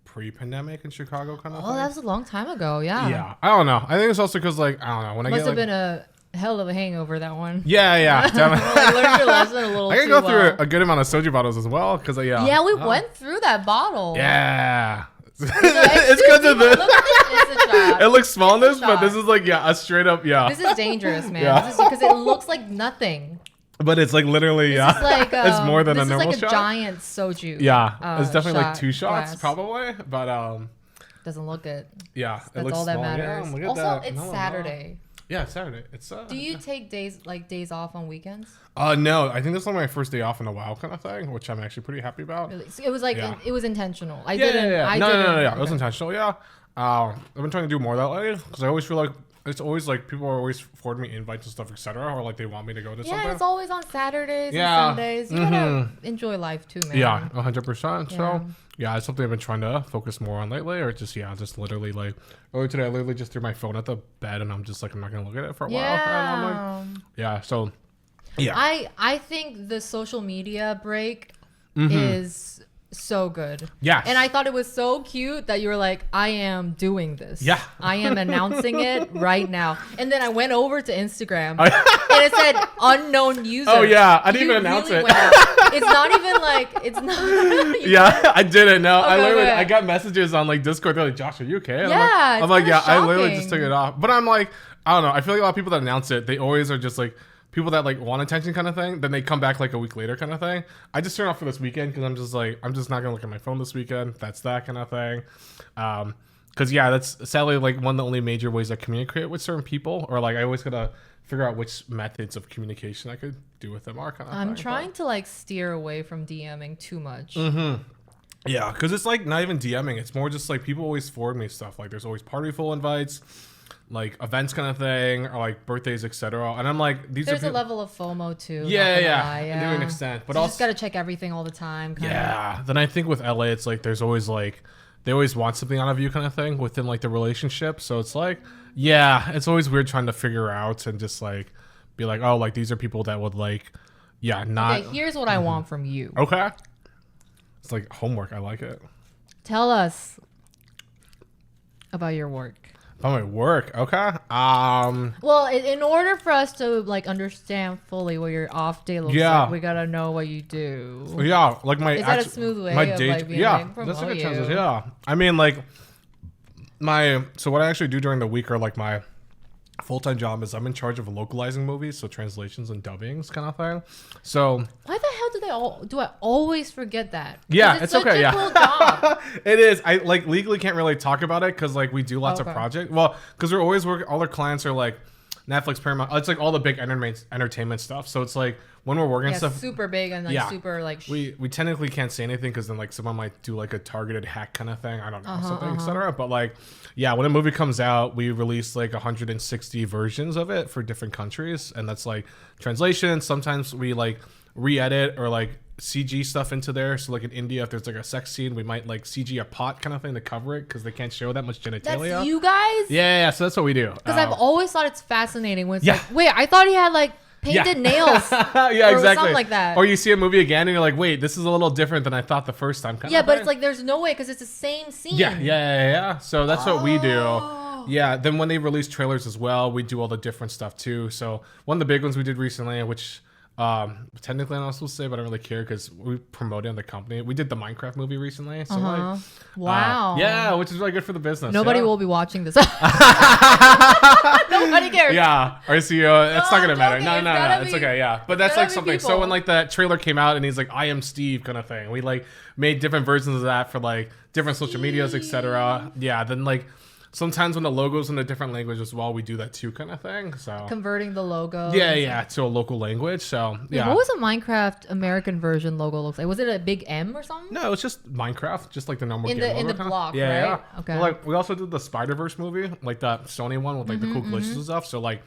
pre-pandemic in Chicago, kind of. Oh, that was a long time ago. Yeah. Yeah, I don't know. I think it's also because like I don't know when must have been a hell of a hangover, that one. Yeah. Like, learned your lesson a little. I can go through a good amount of soju bottles as well, because we went through that bottle. Yeah. It's because of this. It looks small in this, but this is like a straight up This is dangerous, man. This is because it looks like nothing. But it's like literally it's more than a normal shot. This is like a giant soju. Yeah, it's definitely like 2 shots probably, but doesn't look it. Yeah, that's all that matters. Yeah, also, it's Saturday. Yeah, Saturday. It's Do you take days off on weekends? No, I think this is like my first day off in a while kind of thing, which I'm actually pretty happy about. Really? So it was like it was intentional. No, it was intentional. Yeah, I've been trying to do more that way because I always feel like it's always like people are always forwarding me invites and stuff, etc., or like they want me to go to something. Yeah, it's always on Saturdays and Sundays. You gotta enjoy life too, man. Yeah, 100%. So yeah, it's something I've been trying to focus more on lately, or just literally like earlier today I literally just threw my phone at the bed and I'm just like I'm not gonna look at it for a while. And I'm like, so yeah. I think the social media break is so good. Yes. And I thought it was so cute that you were like, I am doing this. Yeah. I am announcing it right now. And then I went over to Instagram and it said unknown user. Oh yeah, I didn't even announce it. It's not even like, it's not. Yeah, I didn't know. Okay, I got messages on like Discord. They're like, Josh, are you okay? And yeah. I'm like, yeah, shocking. I literally just took it off. But I'm like, I don't know. I feel like a lot of people that announce it, they always are just like, people that like want attention kind of thing, then they come back like a week later kind of thing. I just turn off for this weekend because I'm just like, I'm just not gonna look at my phone this weekend. That's that kind of thing. Because yeah, that's sadly like one of the only major ways I communicate with certain people, or like I always gotta figure out which methods of communication I could do with them are kind of. I'm trying to like steer away from DMing too much. Yeah, because it's like not even DMing. It's more just like people always forward me stuff. Like there's always party full invites, like events kind of thing, or like birthdays, etc. And I'm like, there's a level of FOMO too. Yeah, to an extent, but so you also just gotta check everything all the time. Kinda. Then I think with LA, it's like there's always like they always want something out of you kind of thing within like the relationship. So it's like, yeah, it's always weird trying to figure out and just like be like, oh, like these are people that would like, yeah, not. Okay, here's what I want from you. Okay. It's like homework. I like it. Tell us about your work. About my work, okay. Well, in order for us to like understand fully what your off day looks like, we gotta know what you do. Yeah, like my. Is that a smooth way my of day, like being yeah, that's like a transition. Yeah, I mean like so what I actually do during the week are like my full-time job is I'm in charge of localizing movies, so translations and dubbings kind of thing. So why the hell do I always forget that? Yeah, it's okay. Yeah, cool job. It is. I like legally can't really talk about it because like we do lots of projects. Well, because we're always working. All our clients are like Netflix, Paramount. It's like all the big entertainment stuff. So it's like when we're working stuff, super big and like super like. We technically can't say anything because then like someone might do like a targeted hack kind of thing. I don't know something, etc. But like, yeah, when a movie comes out, we release like 160 versions of it for different countries, and that's like translation. Sometimes we like re-edit or like CG stuff into there. So like in India, if there's like a sex scene, we might like CG a pot kind of thing to cover it because they can't show that much genitalia. That's you guys? Yeah, so that's what we do. Because I've always thought it's fascinating when it's like, wait, I thought he had like painted nails. Yeah, or exactly. Something like that. Or you see a movie again and you're like, wait, this is a little different than I thought the first time. But it's like there's no way because it's the same scene. Yeah. So that's what we do. Yeah, then when they release trailers as well, we do all the different stuff too. So one of the big ones we did recently, which technically I'm not supposed to say, but I don't really care because we promoted in the company. We did the Minecraft movie recently. So like, wow. Yeah, which is really good for the business. Nobody will be watching this. Nobody cares. Yeah, our CEO. It's not gonna matter. Joking. No. It's okay. Yeah, but that's like something. People. So when like that trailer came out and he's like, "I am Steve" kind of thing. We like made different versions of that for like different social medias, etc. Yeah. Then like. Sometimes when the logo's in a different language as well, we do that too kind of thing. So converting the logo. Yeah, to a local language. So yeah. What was a Minecraft American version logo look like? Was it a big M or something? No, it's just Minecraft, just like the normal in the block, right? Yeah. Okay. Well, like we also did the Spider-Verse movie, like that Sony one with like the cool glitches and stuff. So like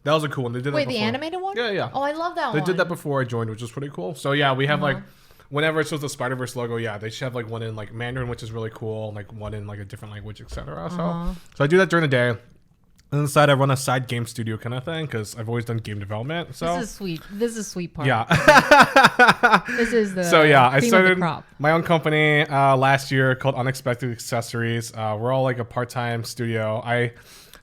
that was a cool one. They did Wait, that before. the animated one? Yeah. Oh, I love that one. They did that before I joined, which was pretty cool. So yeah, we have like. Whenever it shows the Spider-Verse logo, they should have like one in like Mandarin, which is really cool, like one in like a different language, etc. So I do that during the day. And inside, I run a side game studio kind of thing because I've always done game development. So this is sweet. This is a sweet part. Yeah. This is the I started my own company last year called Unexpected Accessories. We're all like a part-time studio. I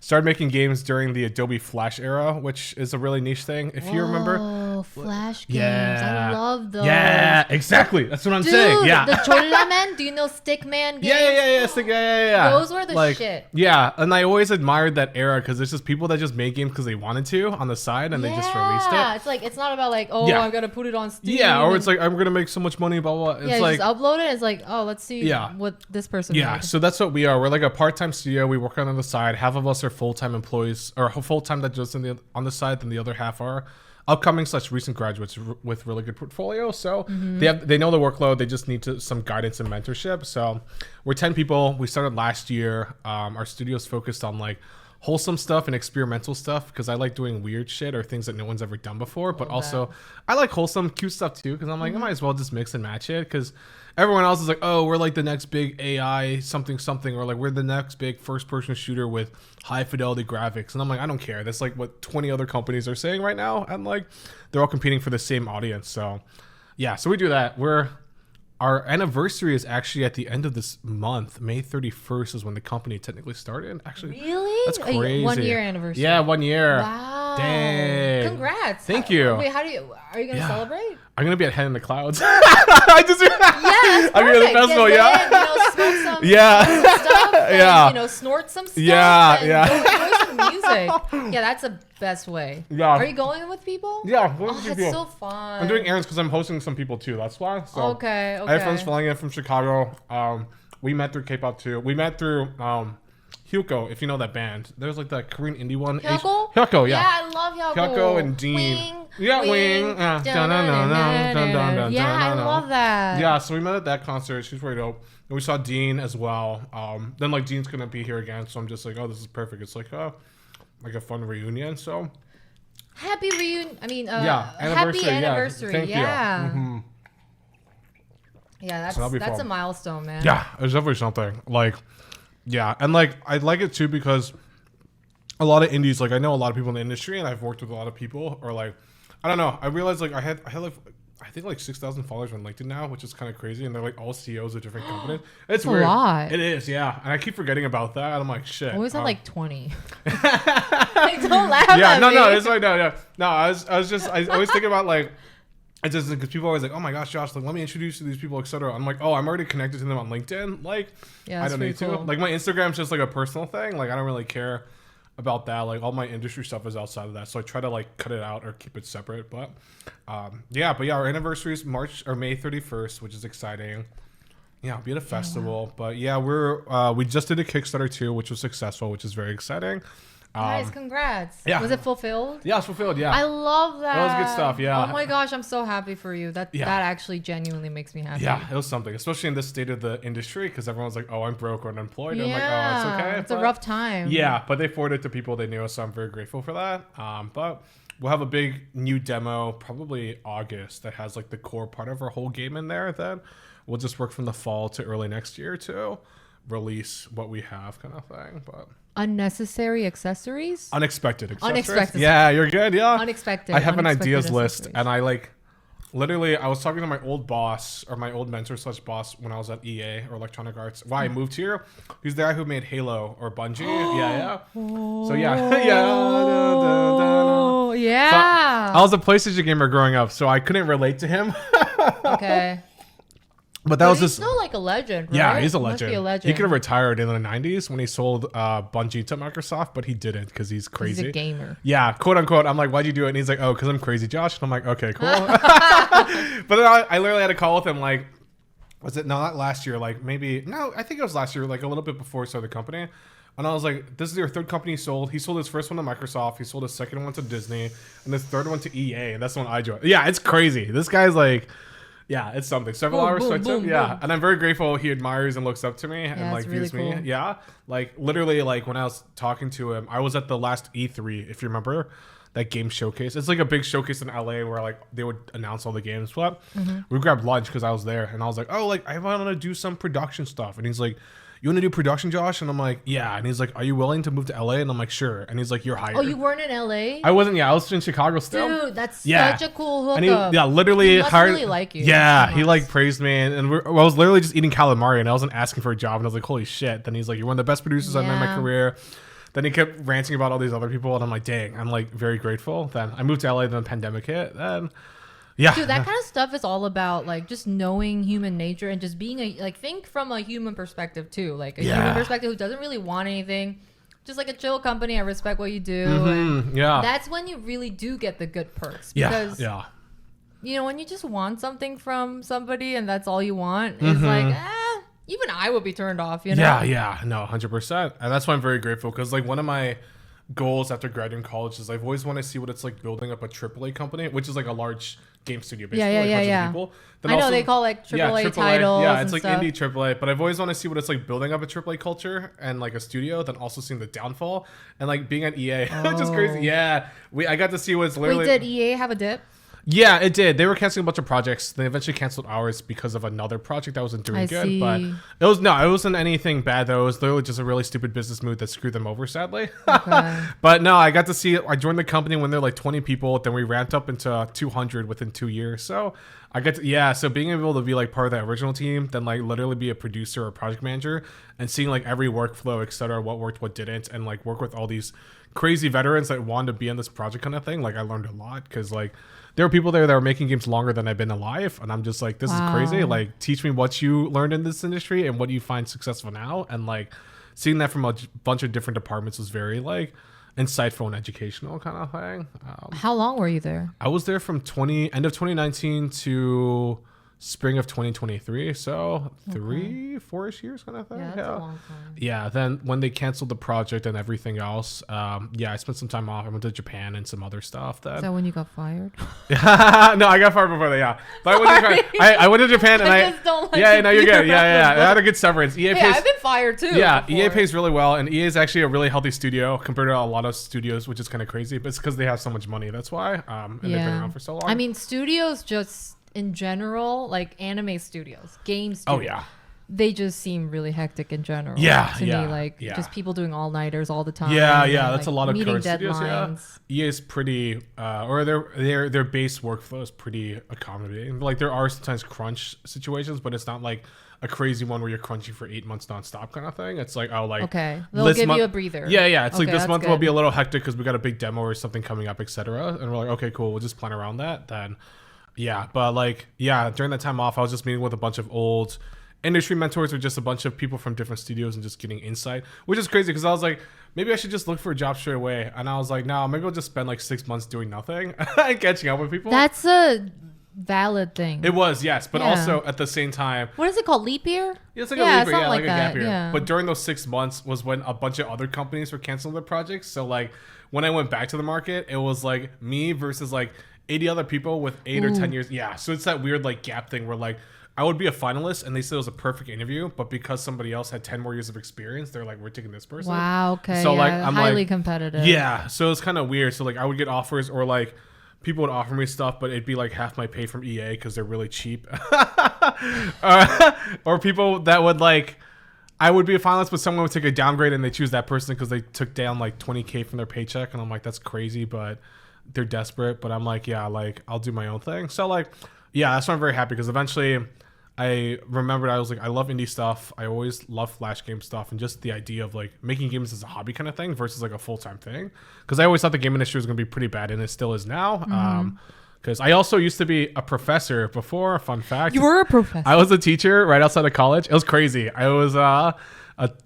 started making games during the Adobe Flash era, which is a really niche thing. If you remember. Oh, Flash games. I love those. Yeah, exactly. That's what I'm saying. Yeah. The Cholaman, do you know Stickman games? Yeah. Those were the shit. Yeah, and I always admired that era because there's just people that just make games because they wanted to on the side and they just released it. Yeah, it's like, it's not about like, I'm going to put it on Steam. Yeah, or it's like, I'm going to make so much money, blah, blah, blah. It's like, just upload it. It's like, let's see what this person made. So that's what we are. We're like a part-time studio. We work on the side. Half of us are full-time employees or full-time that just on the side, then the other half are upcoming / recent graduates with really good portfolio. So they know the workload. They just need some guidance and mentorship. So we're 10 people. We started last year. Our studio's focused on like wholesome stuff and experimental stuff because I like doing weird shit or things that no one's ever done before. But also I like wholesome, cute stuff too because I'm like, I might as well just mix and match it because everyone else is like, oh, we're like the next big AI something, or like we're the next big first-person shooter with high-fidelity graphics. And I'm like, I don't care. That's like what 20 other companies are saying right now. And like they're all competing for the same audience. So yeah, so we do that. We're our anniversary is actually at the end of this month. May 31st is when the company technically started. Actually, really? That's crazy. 1 year anniversary. Yeah, 1 year. Wow. Dang. Congrats. Thank you. Wait, are you going to celebrate? I'm going to be at Head in the Clouds. I just, Yes, I'm going to the festival, yeah. Smoke some, yeah. smoke some stuff and, snort some stuff. Yeah, and yeah. enjoy some music. Yeah, that's the best way. Yeah. Are you going with people? Yeah. Oh, that's so fun. I'm doing errands because I'm hosting some people too. That's why. So Okay. I have friends flying in from Chicago. We met through K-pop too. We met through Hyuko, if you know that band. There's like that Korean indie one. Hyuko? Hyuko, yeah. Yeah, I love Hyuko. Hyuko and Dean. Wing. Yeah, Wing. Yeah, I love that. Yeah, so we met at that concert. She's very dope. And we saw Dean as well. Then like Dean's gonna be here again, so I'm just like, oh, this is perfect. It's like a fun reunion. So happy reunion. I mean, anniversary, happy anniversary. Thank you. Mm-hmm. Yeah, So that's a milestone, man. Yeah, it's definitely something. Like, yeah, and like I like it too because a lot of indies, like I know a lot of people in the industry, and I've worked with a lot of people, or like I don't know. I realized like I had like I think like 6,000 followers on LinkedIn now, which is kind of crazy, and they're like all CEOs of different companies. It's weird. A lot. It is, yeah. And I keep forgetting about that. I'm like, shit. I always had like 20. Like, don't laugh at me. No, it's like no. I always think about like. It's just because people are always like, oh my gosh, Josh, like let me introduce you to these people, etc. I'm like, oh, I'm already connected to them on LinkedIn. Like, yeah, I don't need to. Like my Instagram's just like a personal thing. Like I don't really care about that. Like all my industry stuff is outside of that, so I try to like cut it out or keep it separate. But our anniversary is May 31st, which is exciting. Yeah, I'll be at a festival. Wow. But yeah, we just did a Kickstarter too, which was successful, which is very exciting. Guys, congrats. Yeah. Was it fulfilled? Yeah, it's fulfilled, yeah. I love that. That was good stuff, yeah. Oh my gosh, I'm so happy for you. That actually genuinely makes me happy. Yeah, it was something, especially in this state of the industry, because everyone's like, oh, I'm broke or unemployed. And I'm like, oh, it's okay. It's a rough time. Yeah, but they forwarded it to people they knew, so I'm very grateful for that. But we'll have a big new demo, probably August, that has like the core part of our whole game in there. That we'll just work from the fall to early next year to release what we have, kind of thing. But unnecessary accessories? Unexpected accessories. Unexpected. Yeah, you're good. Yeah. Unexpected. I have an ideas list, and I like literally. I was talking to my old boss or my old mentor / boss when I was at EA or Electronic Arts. Why I moved here? He's the guy who made Halo or Bungie. Yeah. So yeah. Yeah. So I was a PlayStation gamer growing up, so I couldn't relate to him. Okay. But that was he's just still like a legend, right? Yeah, he's a Must legend. be a legend. He could have retired in the 90s when he sold Bungie to Microsoft, but he didn't because he's crazy. He's a gamer. Yeah, quote unquote. I'm like, why'd you do it? And he's like, oh, because I'm crazy, Josh. And I'm like, okay, cool. But then I literally had a call with him like, was it not last year? Like maybe, no, I think it was last year, like a little bit before he started the company. And I was like, this is your third company he sold. He sold his first one to Microsoft. He sold his second one to Disney. And his third one to EA. And that's the one I joined. Yeah, it's crazy. This guy's like... Yeah, it's something. Several hours respect to him. Yeah. And I'm very grateful he admires and looks up to me and like views me. Cool. Yeah. Like literally like when I was talking to him, I was at the last E3, if you remember, that game showcase. It's like a big showcase in LA where like they would announce all the games. But we grabbed lunch because I was there and I was like, oh, like I want to do some production stuff. And he's like, you want to do production, Josh? And I'm like, yeah. And he's like, are you willing to move to LA? And I'm like, sure. And he's like, you're hired. Oh, you weren't in LA? I wasn't. Yeah, I was in Chicago still. Dude, that's such a cool hookup. And he, literally he must hired. Really like you. Yeah, he like praised me, and I was literally just eating calamari, and I wasn't asking for a job, and I was like, holy shit. Then he's like, you're one of the best producers I've met in my career. Then he kept ranting about all these other people, and I'm like, dang, I'm like very grateful. Then I moved to LA, then the pandemic hit, then. Yeah. Dude, that kind of stuff is all about like just knowing human nature and just being think from a human perspective too. Like a human perspective who doesn't really want anything. Just like a chill company. I respect what you do. And that's when you really do get the good perks. Because, you know, when you just want something from somebody and that's all you want, it's like, even I would be turned off, you know? Yeah. No, 100%. And that's why I'm very grateful because like one of my goals after graduating college is I've always wanted to see what it's like building up a AAA company, which is like a large game studio basically. People. Then I know they call like AAA titles. Yeah, it's like stuff. indie AAA, but I've always wanted to see what it's like building up a AAA culture and like a studio, then also seeing the downfall and like being at EA, which is crazy. Yeah, I got to see what it's literally. Wait, did EA have a dip? Yeah, it did. They were canceling a bunch of projects. They eventually canceled ours because of another project that wasn't doing good. See. But it wasn't anything bad though. It was literally just a really stupid business move that screwed them over, sadly. Okay. But no, I got to see it. I joined the company when they're like 20 people. Then we ramped up into 200 within 2 years. So so being able to be like part of that original team, then like literally be a producer or project manager and seeing like every workflow, et cetera, what worked, what didn't, and like work with all these crazy veterans that wanted to be on this project kind of thing. Like I learned a lot because like there were people there that were making games longer than I've been alive, and I'm just like, this is crazy. Like, teach me what you learned in this industry and what you find successful now. And like seeing that from a bunch of different departments was very like insightful and educational kind of thing. How long were you there? I was there from end of 2019 to spring of 2023, so 3-4ish years kind of thing. Yeah, that's a long time. Yeah, then when they canceled the project and everything else, I spent some time off. I went to Japan and some other stuff. Is that when you got fired? No, I got fired before that. Yeah, but I went to Japan and I just don't like no, you're good. Yeah. I had a good severance. I've been fired too. Yeah, before. EA pays really well, and EA is actually a really healthy studio compared to a lot of studios, which is kind of crazy. But it's because they have so much money. That's why. And they've been around for so long. I mean, studios just in general, like anime studios, game studios. Oh yeah. They just seem really hectic in general. To me, like just people doing all-nighters all the time. Yeah, and, that's like, a lot of meeting current studios. deadlines. Yeah, EA is pretty, or their base workflow is pretty accommodating. Like there are sometimes crunch situations, but it's not like a crazy one where you're crunching for 8 months nonstop kind of thing. It's like okay, they'll give you a breather. Yeah, it's like this month will be a little hectic because we got a big demo or something coming up, etc. And we're like, okay, cool, we'll just plan around that then. Yeah, but like, during that time off, I was just meeting with a bunch of old industry mentors or just a bunch of people from different studios and just getting insight, which is crazy because I was like, maybe I should just look for a job straight away. And I was like, no, maybe I'll just spend like 6 months doing nothing and catching up with people. That's a valid thing. It was, yes. But also at the same time. What is it called? Leap year? Yeah, it's like a leap year. Yeah, like a gap year. Yeah. But during those 6 months was when a bunch of other companies were canceling their projects. So like when I went back to the market, it was like me versus like 80 other people with 8 or 10 years. Yeah. So it's that weird like gap thing where like I would be a finalist and they said it was a perfect interview, but because somebody else had 10 more years of experience, they're like, we're taking this person. Wow. Okay. So like I'm highly like, competitive. Yeah. So it's kind of weird. So like I would get offers or like people would offer me stuff, but it'd be like half my pay from EA because they're really cheap. Or people that would like, I would be a finalist, but someone would take a downgrade and they choose that person because they took down like $20K from their paycheck. And I'm like, that's crazy, but they're desperate. But I'm like, like I'll do my own thing. So like, that's why I'm very happy because eventually I remembered I was like, I love indie stuff. I always love Flash game stuff and just the idea of like making games as a hobby kind of thing versus like a full-time thing. Because I always thought the game industry was going to be pretty bad and it still is now. Because I also used to be a professor before. Fun fact. You were a professor. I was a teacher right outside of college. It was crazy. I was a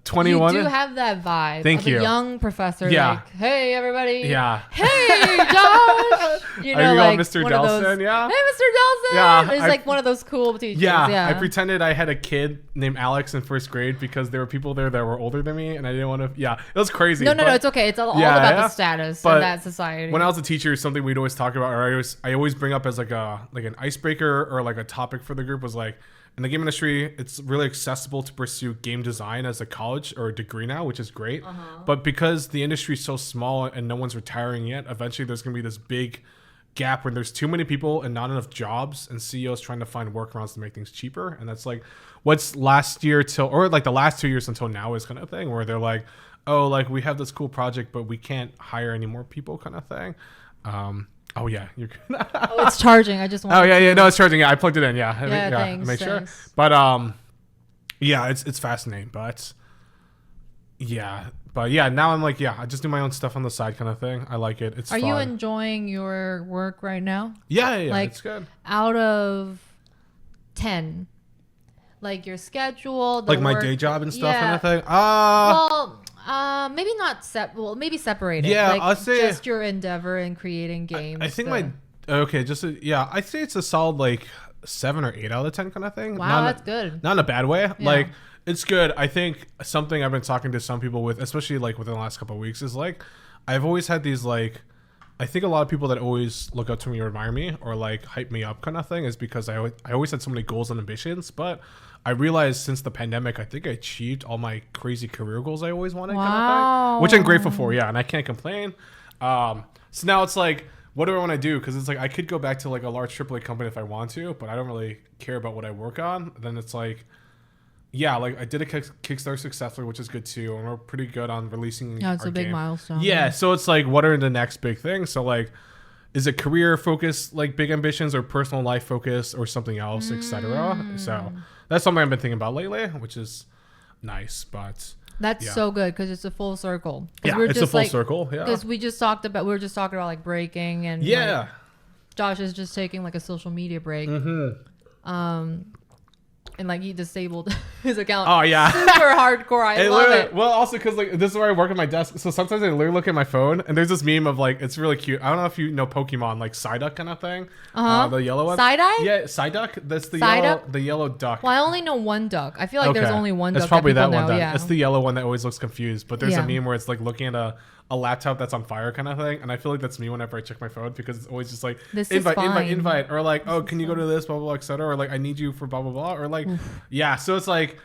21. You do have that vibe. Thank you. A young professor. Yeah. Like, hey, everybody. Yeah. Hey, Josh. You know, like Mr. Delson. Yeah. Hey, Mr. Delson. Yeah. It's like one of those cool teachers. Yeah. I pretended I had a kid named Alex in first grade because there were people there that were older than me, and I didn't want to. Yeah. It was crazy. No, it's okay. It's all about the status in that society. When I was a teacher, something we'd always talk about, or I always bring up as like an icebreaker or like a topic for the group was like, in the game industry, it's really accessible to pursue game design as a college or a degree now, which is great. But because the industry is so small and no one's retiring yet, eventually there's going to be this big gap where there's too many people and not enough jobs and CEOs trying to find workarounds to make things cheaper. And that's like what's last year or like the last 2 years until now is kind of thing where they're like, oh, like we have this cool project, but we can't hire any more people kind of thing. Oh yeah, you're good. It's charging. I just want. No, it's charging. Yeah, I plugged it in. Yeah, thanks. Make sure. But it's fascinating. But now I'm like, I just do my own stuff on the side, kind of thing. I like it. It's. Are fun. you enjoying your work right now? Yeah. Like, it's good. Out of 10, like your schedule, like my day job and stuff, kind of thing. Maybe not maybe separated. Yeah, like I'll say just your endeavor in creating games. I think I'd say it's a solid like 7 or 8 out of 10 kind of thing. Wow, that's good. Not in a bad way. Yeah. Like it's good. I think something I've been talking to some people with, especially like within the last couple of weeks, is like I've always had these like. I think a lot of people that always look up to me or admire me or like hype me up kind of thing is because I always had so many goals and ambitions, but I realized since the pandemic, I think I achieved all my crazy career goals I always wanted, kind of thing, which I'm grateful for. Yeah. And I can't complain. So now it's like what do I want to do? Because it's like I could go back to like a large AAA company if I want to, but I don't really care about what I work on. Then it's like, yeah, like I did a Kickstarter successfully, which is good too, and we're pretty good on releasing. Yeah, it's our a big game. milestone. Yeah, so it's like, what are the next big things? So like, is it career focused, like big ambitions, or personal life focused, or something else, etc. So that's something I've been thinking about lately, which is nice, but. That's so good because it's a full circle. Yeah, it's a full circle. Yeah, because we were just talking about like breaking and like, Josh is just taking like a social media break. And like he disabled his account. Oh yeah, super hardcore. I love it. Well, also because like this is where I work at my desk, so sometimes I literally look at my phone and there's this meme of like it's really cute. I don't know if you know Pokemon, like Psyduck kind of thing. The yellow one. Psyduck? Yeah, Psyduck. That's the yellow duck. Well, I only know one duck. I feel like there's only one duck. It's probably that one. Yeah. It's the yellow one that always looks confused. But there's a meme where it's like looking at a laptop that's on fire kind of thing, and I feel like that's me whenever I check my phone because it's always just like invite, or like, oh, can you go to this, blah blah blah, etc. Or like, I need you for blah blah blah, or like, yeah. So it's like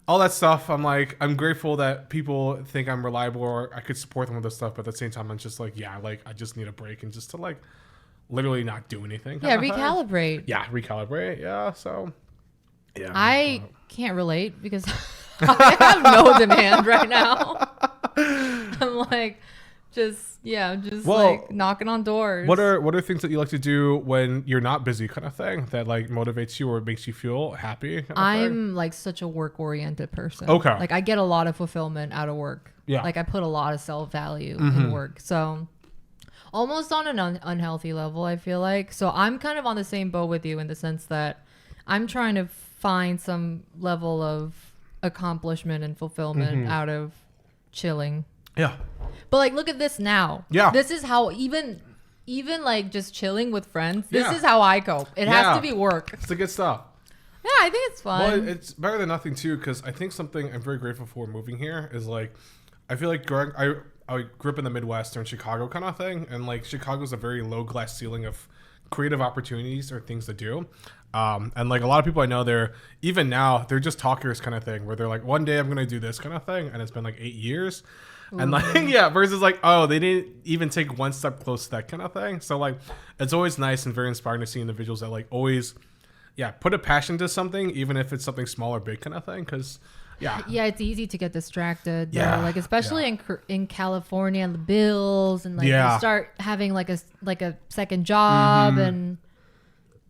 all that stuff. I'm like, I'm grateful that people think I'm reliable or I could support them with this stuff, but at the same time, I'm just like, yeah, like I just need a break and just to like literally not do anything. Yeah, recalibrate. Yeah, recalibrate. Yeah, so yeah. I can't relate because I have no demand right now. I'm like, like knocking on doors. What are things that you like to do when you're not busy, kind of thing, that like motivates you or makes you feel happy? I'm like such a work oriented person. Okay. Like I get a lot of fulfillment out of work. Yeah. Like I put a lot of self value in work. So almost on an unhealthy level, I feel like. So I'm kind of on the same boat with you in the sense that I'm trying to find some level of accomplishment and fulfillment out of chilling. Yeah. But like, look at this now. Yeah. This is how even like just chilling with friends. This is how I cope. It has to be work. It's the good stuff. Yeah, I think it's fun. Well, it's better than nothing too, because I think something I'm very grateful for moving here is like, I feel like I grew up in the Midwest or in Chicago kind of thing, and like Chicago's a very low glass ceiling of creative opportunities or things to do. And like a lot of people I know, they're even now they're just talkers kind of thing, where they're like, one day I'm gonna do this kind of thing, and it's been like 8 years. And like, versus like, oh, they didn't even take one step close to that kind of thing. So like, it's always nice and very inspiring to see individuals that like always, put a passion to something, even if it's something small or big kind of thing. Cause it's easy to get distracted. Yeah. Like, especially in California and the bills and like you start having like a second job and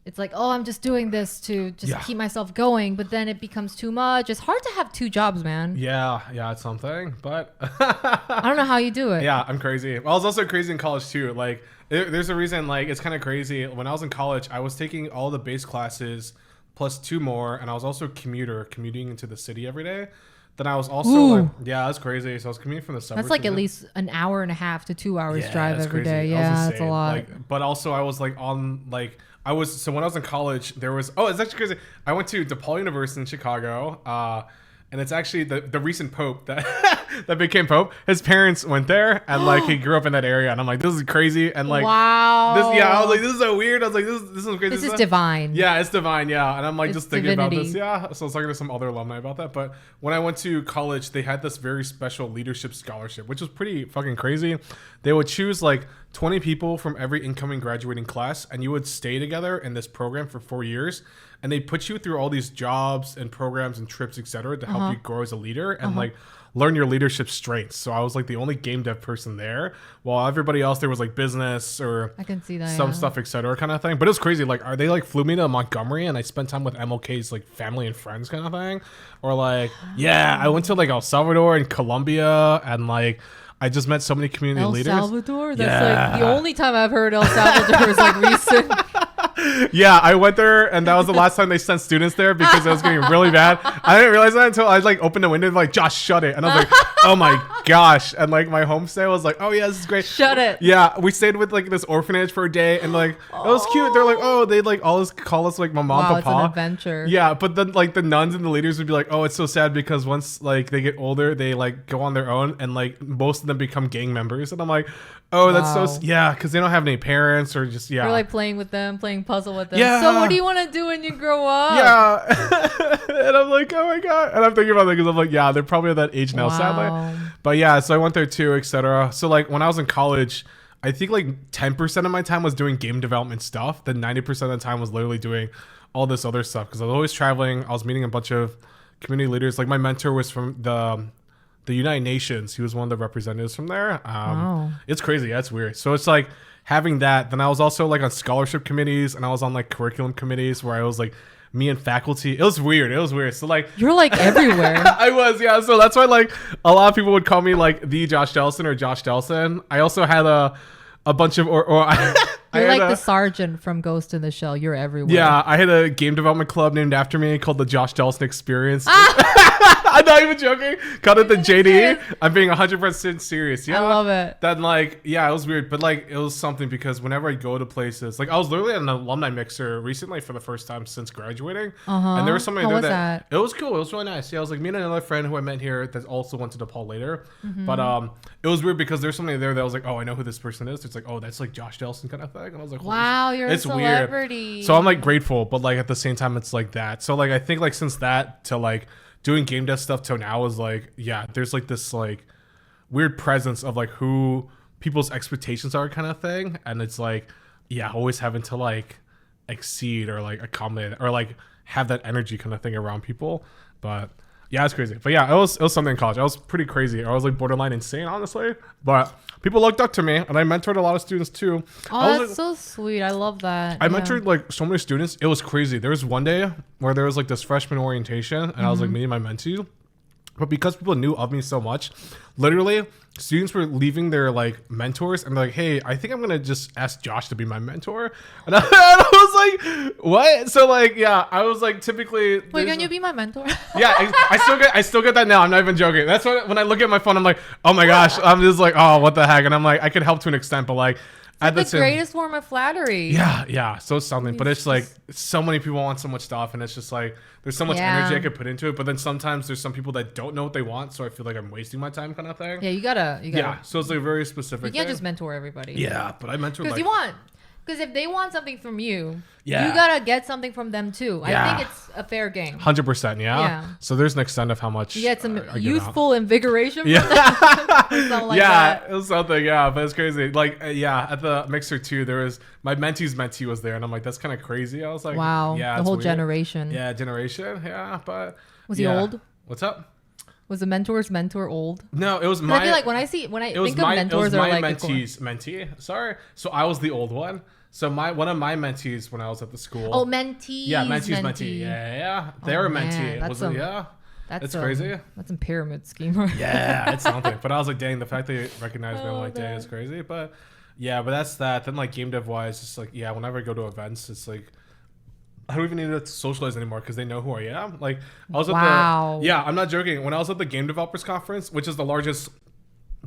it's like, oh, I'm just doing this to just keep myself going. But then it becomes too much. It's hard to have 2 jobs, man. Yeah, it's something. But I don't know how you do it. Yeah, I'm crazy. Well, I was also crazy in college too. Like, there's a reason, like, it's kind of crazy. When I was in college, I was taking all the base classes plus 2 more. And I was also commuting into the city every day. Then I was also that's crazy. So I was commuting from the suburbs. That's like at least an hour and a half to 2 hours drive every day. Yeah, that's a lot. Like, but also I was like on like, so when I was in college, there was, it's actually crazy. I went to DePaul University in Chicago, and it's actually the recent Pope that that became Pope. His parents went there, and like he grew up in that area, and I'm like, this is crazy, and like, wow, I was like, this is so weird. I was like, this is crazy. This is divine. Yeah, it's divine. Yeah, and I'm like just thinking about this. Yeah, so I was talking to some other alumni about that. But when I went to college, they had this very special leadership scholarship, which was pretty fucking crazy. They would choose like 20 people from every incoming graduating class, and you would stay together in this program for 4 years. And they put you through all these jobs and programs and trips, etc., to help you grow as a leader and like learn your leadership strengths. So I was like the only game dev person there, while everybody else there was like business or I can see that, some stuff, etc., kind of thing. But it was crazy. Like, they like flew me to Montgomery, and I spent time with MLK's like family and friends, kind of thing. Or like, I went to like El Salvador and Colombia, and like, I just met so many community leaders. El Salvador? That's like the only time I've heard El Salvador is like recent. Yeah, I went there, and that was the last time they sent students there because it was getting really bad. I didn't realize that until I like opened the window and like, Josh, shut it. And I was like, oh my gosh. And like my homestay was like, oh yeah, this is great. Shut it. Yeah, we stayed with like this orphanage for a day, and like it was cute. They're like, oh, they'd like always call us like my mom, papa. It's an adventure. Yeah, but then like the nuns and the leaders would be like, oh, it's so sad because once like they get older, they like go on their own, and like most of them become gang members. And I'm like, oh, that's so because they don't have any parents or just You're like playing with them, playing puzzle with them. Yeah. So what do you want to do when you grow up? Yeah. And I'm like, oh my god. And I'm thinking about that because I'm like, yeah, they're probably at that age now, sadly. But yeah, so I went there too, etc. So like when I was in college, I think like 10% of my time was doing game development stuff. Then 90% of the time was literally doing all this other stuff because I was always traveling. I was meeting a bunch of community leaders. Like my mentor was from the United Nations. He was one of the representatives from there. Wow. It's crazy. Yeah, it's weird. So it's like having that. Then I was also like on scholarship committees and I was on like curriculum committees where I was like me and faculty. It was weird. So like you're like everywhere. I was, yeah. So that's why like a lot of people would call me like the Josh Delson or Josh Delson. I also had a bunch of You're like the sergeant from Ghost in the Shell. You're everywhere. Yeah, I had a game development club named after me called the Josh Delson Experience. I'm not even joking. Called it the JD. I'm being 100% serious. Yeah, I love it. Then like, yeah, it was weird, but like it was something because whenever I go to places, like I was literally at an alumni mixer recently for the first time since graduating, and there was somebody there that it was cool. It was really nice. Yeah, I was like me and another friend who I met here that also went to DePaul later, but it was weird because there's somebody there that was like, oh, I know who this person is. It's like, oh, that's like Josh Delson kind of thing, and I was like, wow, you're it's a celebrity. Weird. So I'm like grateful, but like at the same time, it's like that. So like I think like since that to like doing game dev stuff till now is like, yeah, there's like this like weird presence of like who people's expectations are kind of thing, and it's like, yeah, always having to like exceed or like accommodate or like have that energy kind of thing around people. But yeah, it's crazy. But yeah, it was something in college. I was pretty crazy. I was like borderline insane, honestly. But people looked up to me, and I mentored a lot of students too. Oh, that's like, so sweet. I love that. I mentored like so many students. It was crazy. There was one day where there was like this freshman orientation, and I was like meeting my mentee. But because people knew of me so much, literally students were leaving their like mentors and they're like, hey, I think I'm gonna just ask Josh to be my mentor. And I was like, what? So like, yeah, I was like, typically, wait, can you be my mentor? Yeah, I still get that now. I'm not even joking. That's what, when I look at my phone, I'm like, oh my gosh, I'm just like, oh, what the heck? And I'm like, I could help to an extent, but like, it's the greatest form of flattery. Yeah. So it's something, but it's like so many people want so much stuff, and it's just like there's so much energy I could put into it. But then sometimes there's some people that don't know what they want, so I feel like I'm wasting my time, kind of thing. Yeah, you gotta. Yeah, so it's like very specific. You can't just mentor everybody. Yeah, but I mentor because like, because if they want something from you, you Yeah. gotta get something from them too. Yeah. I think it's a fair game. 100%. Yeah. So there's an extent of how much you get some youthful invigoration. From Yeah. something like that. It was something. Yeah, but it's crazy. Like, yeah, at the mixer too, there was my mentee's mentee was there, and I'm like, that's kind of crazy. I was like, wow, yeah, the whole weird. Generation. Yeah, generation. Yeah, but was he old? What's up? Was the mentor's mentor old? No, it was my. I feel like when I think of mentors, are like mentee's mentee. Sorry, so I was the old one. So one of my mentees when I was at the school. Oh, mentee. Yeah, mentee's mentee. Yeah. They were mentee. That's crazy. That's a pyramid scheme. Right? Yeah, it's something. But I was like, dang, the fact they recognized me, I'm like, dang, it's crazy. But yeah, but that's that. Then like game dev wise, it's like, yeah, whenever I go to events, it's like I don't even need to socialize anymore because they know who I am. Like I was at I'm not joking. When I was at the Game Developers Conference, which is the largest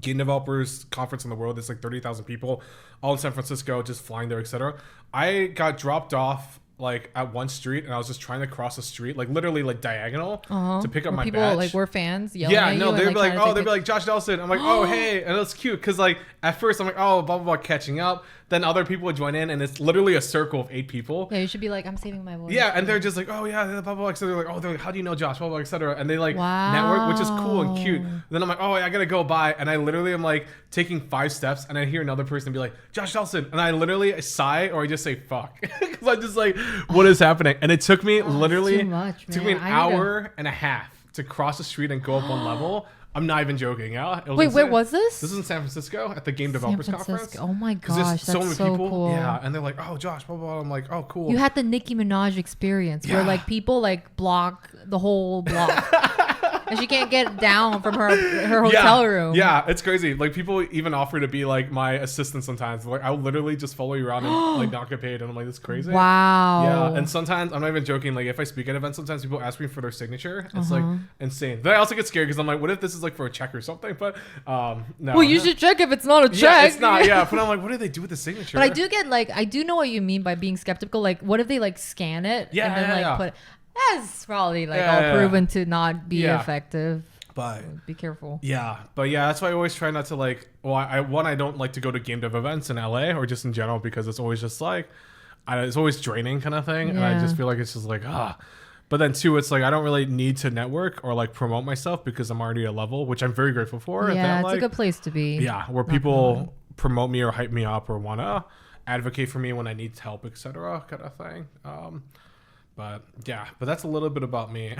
game developers conference in the world, it's like 30,000 people all in San Francisco, just flying there, etc. I got dropped off like at one street, and I was just trying to cross the street, like literally like diagonal to pick up my people badge. Like were fans yelling at you they'd be like, oh, they'd be like, Josh Delson. I'm like, oh, hey, and it's cute because like at first I'm like, oh, blah blah blah, catching up. Then other people would join in, and it's literally a circle of 8 people. Yeah, you should be like, I'm saving my voice. Yeah, and they're just like, oh yeah, blah blah blah. So they're like, oh, they're like, how do you know Josh, blah blah, etc. And they like network, which is cool and cute. And then I'm like, oh, I gotta go by, and I literally am like taking 5 steps, and I hear another person be like, Josh Delson, and I literally sigh or I just say fuck because I'm just like, what is happening? And it took me literally too much, took me an hour and a half to cross the street and go up one level. I'm not even joking. Yeah. Wait, where was this? This is in San Francisco at the Game Developers Conference. Oh my gosh, that's so cool. Yeah, and they're like, "Oh, Josh, blah blah blah." I'm like, "Oh, cool." You had the Nicki Minaj experience where like people like block the whole block. And she can't get down from her hotel room. Yeah, it's crazy. Like people even offer to be like my assistant sometimes. Like I'll literally just follow you around and like not get paid. And I'm like, that's crazy. Wow. Yeah, and sometimes I'm not even joking. Like if I speak at events, sometimes people ask me for their signature. It's like insane. Then I also get scared because I'm like, what if this is like for a check or something? But no. Well, you should check if it's not a check. Yeah, it's not. Yeah, but I'm like, what do they do with the signature? But I do get like, I do know what you mean by being skeptical. Like, what if they like scan it? Yeah, and then put. That's probably like all proven to not be effective. But be careful. Yeah, but yeah, that's why I always try not to like. Well, I don't like to go to game dev events in LA or just in general because it's always just like, it's always draining kind of thing, and I just feel like it's just like But then too, it's like I don't really need to network or like promote myself because I'm already at a level, which I'm very grateful for. Yeah, it's a good place to be. Yeah, where people promote me or hype me up or want to advocate for me when I need help, etc. kind of thing. But that's a little bit about me.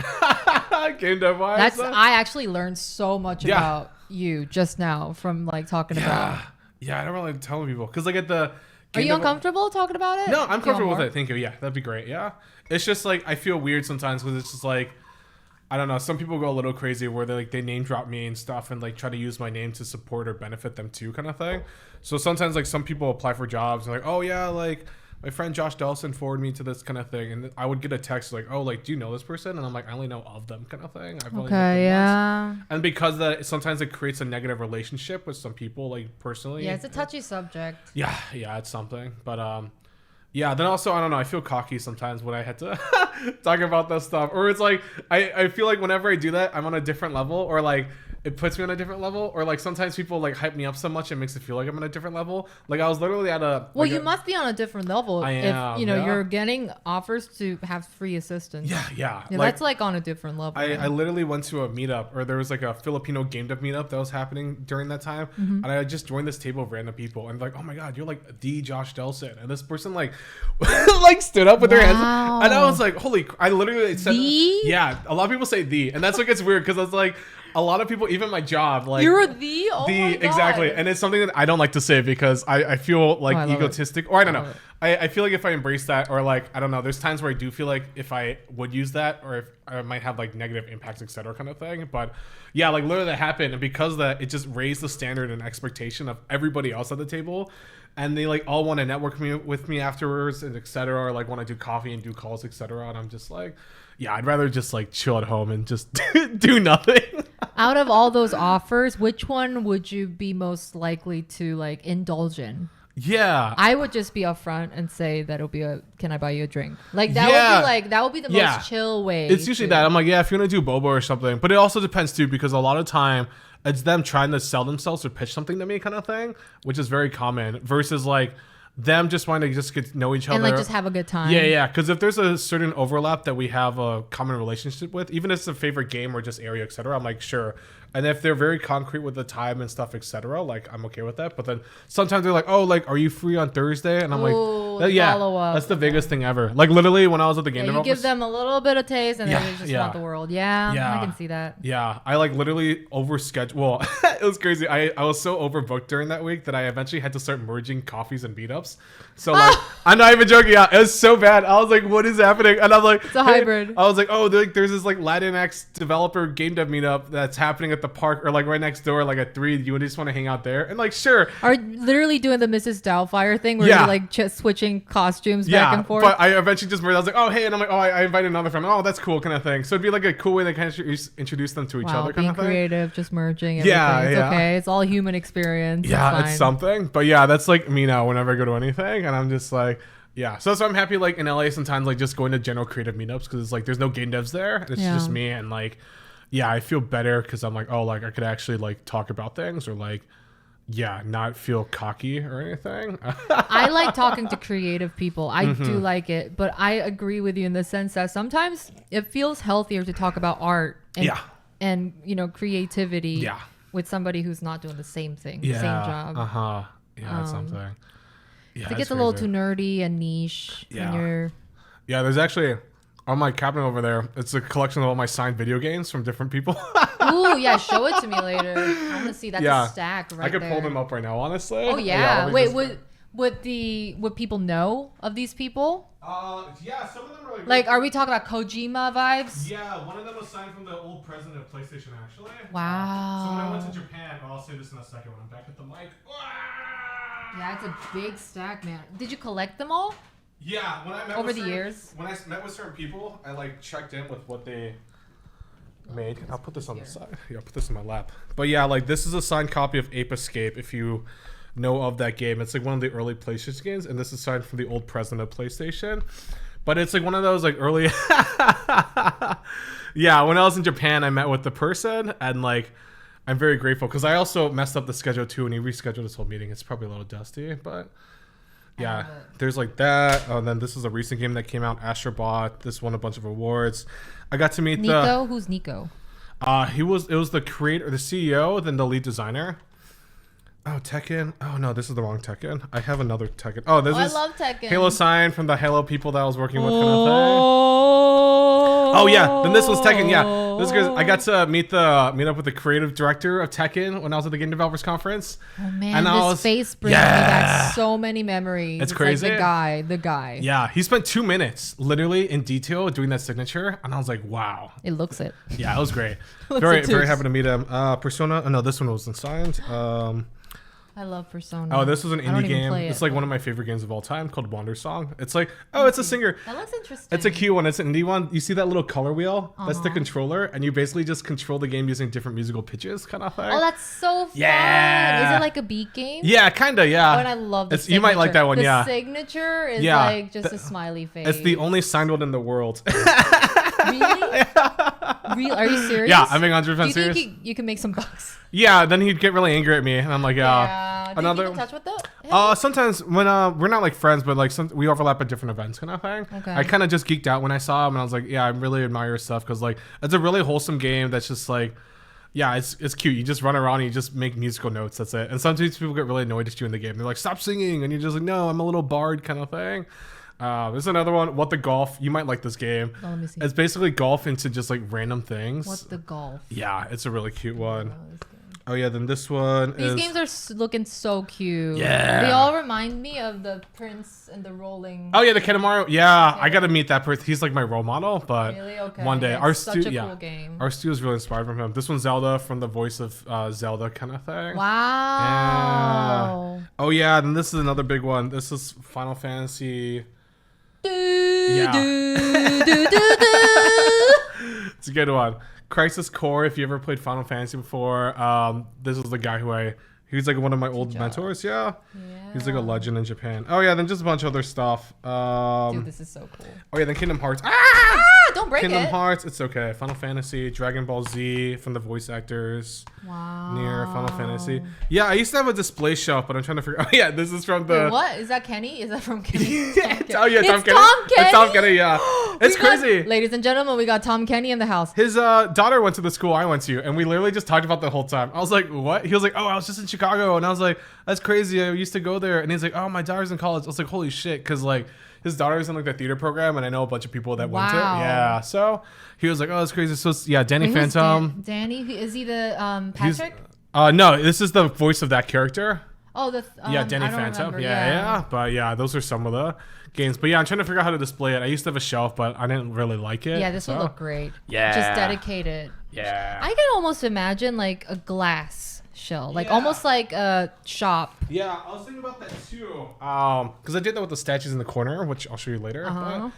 Game dev wise. I actually learned so much about you just now from like talking about. Yeah, I don't really tell people because like at the. Are you uncomfortable talking about it? No, I'm comfortable with it. Thank you. Yeah, that'd be great. Yeah, it's just like I feel weird sometimes because it's just like. I don't know. Some people go a little crazy where they name drop me and stuff and like try to use my name to support or benefit them too, kind of thing. So sometimes like some people apply for jobs and like, oh yeah, like my friend Josh Delson forwarded me to this kind of thing, and I would get a text like, oh, like do you know this person? And I'm like, I only know of them, kind of thing. I've only met them once. And because that sometimes it creates a negative relationship with some people, like personally. Yeah, it's a touchy subject. Yeah, it's something, but yeah, then also, I don't know, I feel cocky sometimes when I had to talk about that stuff. Or it's like, I feel like whenever I do that, I'm on a different level, or like, it puts me on a different level. Or like, sometimes people like hype me up so much, it makes it feel like I'm on a different level. Like, I was literally at a... Well, you must be on a different level. I am, if, you know, you're getting offers to have free assistance. Yeah. Like, that's like on a different level. I literally went to a meetup, or there was like a Filipino game dev meetup that was happening during that time. And I just joined this table of random people and like, oh my God, you're like the Josh Delson. And this person like... like stood up with their hands, and I was like, "Holy!" I literally said, "Yeah." A lot of people say "the," and that's what gets weird because I was like, a lot of people, even my job, like you're the oh my God. Exactly, and it's something that I don't like to say because I feel like egotistic, or I don't know. I feel like if I embrace that, or like I don't know, there's times where I do feel like if I would use that, or if I might have like negative impacts, etc., kind of thing. But yeah, like literally that happened, and because of that, it just raised the standard and expectation of everybody else at the table. And they like all want to network with me afterwards, and etc. Or like want to do coffee and do calls, etc. And I'm just like, yeah, I'd rather just like chill at home and just do nothing. Out of all those offers, which one would you be most likely to like indulge in? Yeah, I would just be upfront and say that it'll be can I buy you a drink? Like that would be like, that would be the most chill way. It's usually that. I'm like, yeah, if you're going to do boba or something. But it also depends too, because a lot of time it's them trying to sell themselves or pitch something to me kind of thing, which is very common versus like them just wanting to just get to know each other. And like just have a good time. Yeah. Because if there's a certain overlap that we have a common relationship with, even if it's a favorite game or just area, etc., I'm like, sure. And if they're very concrete with the time and stuff, etc., like I'm okay with that. But then sometimes they're like, oh, like, are you free on Thursday? And I'm like, yeah, that's the biggest thing ever. Like literally when I was at the game developers, you give them a little bit of taste and then they just want the world. Yeah, I can see that. Yeah, I like literally overscheduled. Well, it was crazy. I was so overbooked during that week that I eventually had to start merging coffees and meetups. So like, I'm not even joking. Yeah, it was so bad. I was like, what is happening? And I'm like, it's a hybrid. I was like, oh, there's this like Latinx developer game dev meetup that's happening at the park or like right next door, like at 3. You just want to hang out there? And like, sure. Are literally doing the Mrs. Doubtfire thing where you're like just switching costumes back and forth? But I eventually just merged. I was like, oh, hey. And I'm like, oh, I invited another friend. Oh, that's cool kind of thing. So it'd be like a cool way to kind of introduce them to each other kind of thing. Creative, just merging everything. It's okay. It's all human experience. Yeah, it's something. But yeah, that's like me now whenever I go to anything. And I'm just like, yeah. So I'm happy like in LA sometimes like just going to general creative meetups because it's like there's no game devs there. It's just me and like, yeah, I feel better because I'm like, oh, like I could actually like talk about things or like, yeah, not feel cocky or anything. I like talking to creative people. I do like it, but I agree with you in the sense that sometimes it feels healthier to talk about art and you know, creativity with somebody who's not doing the same thing, the same job. Yeah, that's something. Yeah, it gets a little too nerdy and niche. Yeah, there's actually on my cabinet over there, it's a collection of all my signed video games from different people. Ooh, yeah, show it to me later. I want to see. That's a stack right there. I could pull them up right now, honestly. Oh yeah. Wait, would people know of these people? Yeah, some of them are like, are we talking about Kojima vibes? Yeah, one of them was signed from the old president of PlayStation, actually. Wow. So when I went to Japan, I'll say this in a second when I'm back at the mic. Yeah, it's a big stack, man. Did you collect them all? Yeah, when I met over the years. When I met with certain people, I like checked in with what they made. I'll put this on the side. Yeah, I'll put this in my lap. But yeah, like this is a signed copy of Ape Escape. If you know of that game, it's like one of the early PlayStation games, and this is signed from the old president of PlayStation. But it's like one of those like early. Yeah, when I was in Japan, I met with the person, and like I'm very grateful because I also messed up the schedule too, and he rescheduled this whole meeting. It's probably a little dusty, but. Yeah, there's like that. And then this is a recent game that came out, Astrobot. This won a bunch of awards. I got to meet Nico. Who's Nico? It was the creator, the CEO, then the lead designer. Oh, Tekken. Oh no, this is the wrong Tekken. I have another Tekken. Oh, this is I love Tekken. Halo sign from the Halo people that I was working with. Kind of thing. Oh yeah, then this was Tekken. Yeah, this is good. I got to meet up with the creative director of Tekken when I was at the Game Developers Conference. Oh man, and this face brings me back so many memories. It's crazy. Like the guy. Yeah, he spent 2 minutes literally in detail doing that signature, and I was like, wow. It looks it. Yeah, it was great. Very happy to meet him. Persona. Oh no, this one wasn't signed. I love Persona. Oh, this was an indie game. It's like one of my favorite games of all time called Wander Song. It's like, oh, it's a singer. That looks interesting. It's a cute one. It's an indie one. You see that little color wheel? That's the controller, and you basically just control the game using different musical pitches, kind of thing. Oh, that's so fun. Yeah. Is it like a beat game? Yeah, kind of, yeah. Oh, and I love the signature. You might like that one, The signature is like just a smiley face. It's the only signed one in the world. Really? Are you serious? Yeah, I'm being 100% serious. Do you think you can make some bucks? Yeah, then he'd get really angry at me, and I'm like, yeah. Do you keep in touch with them? Sometimes when we're not like friends, but like we overlap at different events, kind of thing. Okay. I kind of just geeked out when I saw him, and I was like, yeah, I really admire your stuff because like it's a really wholesome game that's just like, yeah, it's cute. You just run around and you just make musical notes. That's it. And sometimes people get really annoyed at you in the game. They're like, stop singing, and you're just like, no, I'm a little bard, kind of thing. There's another one. What the Golf? You might like this game. Oh, let me see. It's basically golf into just like random things. What the Golf? Yeah, it's a really cute one. Oh yeah, then this one. These games are looking so cute. Yeah, they all remind me of the Prince and the Rolling. Oh yeah, the Kanemaru. Yeah, I gotta meet that person. He's like my role model, but really? Okay. One day it's such a cool game. Our studio's really inspired from him. This one's Zelda from the voice of Zelda kind of thing. Wow. Yeah. Oh yeah, then this is another big one. This is Final Fantasy. Yeah. It's a good one. Crisis Core, if you ever played Final Fantasy before, this is the guy he's like one of my old mentors. Yeah. He's like a legend in Japan. Oh yeah, then just a bunch of other stuff. Dude, this is so cool. Oh yeah, then Kingdom Hearts. Don't break Kingdom Hearts, it's okay. Final Fantasy, Dragon Ball Z from the voice actors. Wow. Near Final Fantasy. Yeah, I used to have a display shelf, but I'm trying to figure. Oh yeah, this is from the. Wait, what is that? Kenny? Is that from Kenny? Oh yeah, Tom Kenny. It's Tom Kenny. Yeah, it's crazy. Ladies and gentlemen, we got Tom Kenny in the house. His daughter went to the school I went to, and we literally just talked about the whole time. I was like, "What?" He was like, "Oh, I was just in Chicago," and I was like, "That's crazy. I used to go there." And he's like, "Oh, my daughter's in college." I was like, "Holy shit!" Because like his daughter's in like the theater program, and I know a bunch of people that went to. Yeah, so he was like, "Oh, that's crazy." So yeah, Danny Phantom. Danny, is he the Patrick? No, this is the voice of that character. Oh, Danny Phantom. Yeah. But yeah, those are some of the games. But yeah, I'm trying to figure out how to display it. I used to have a shelf, but I didn't really like it. Yeah, this would look great. Yeah. Just dedicate it. Yeah. I can almost imagine like a glass shell, like almost like a shop. Yeah, I was thinking about that too. Because I did that with the statues in the corner, which I'll show you later.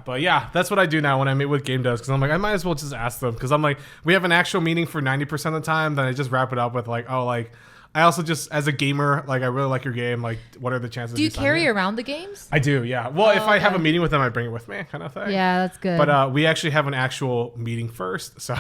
But yeah, that's what I do now when I meet with game devs, because I'm like, I might as well just ask them, because I'm like, we have an actual meeting for 90% of the time, then I just wrap it up with like, oh, like, I also just, as a gamer, like, I really like your game. Like, what are the chances? Do you carry around the games? I do, yeah. Well, if I have a meeting with them, I bring it with me, kind of thing. Yeah, that's good. But we actually have an actual meeting first, so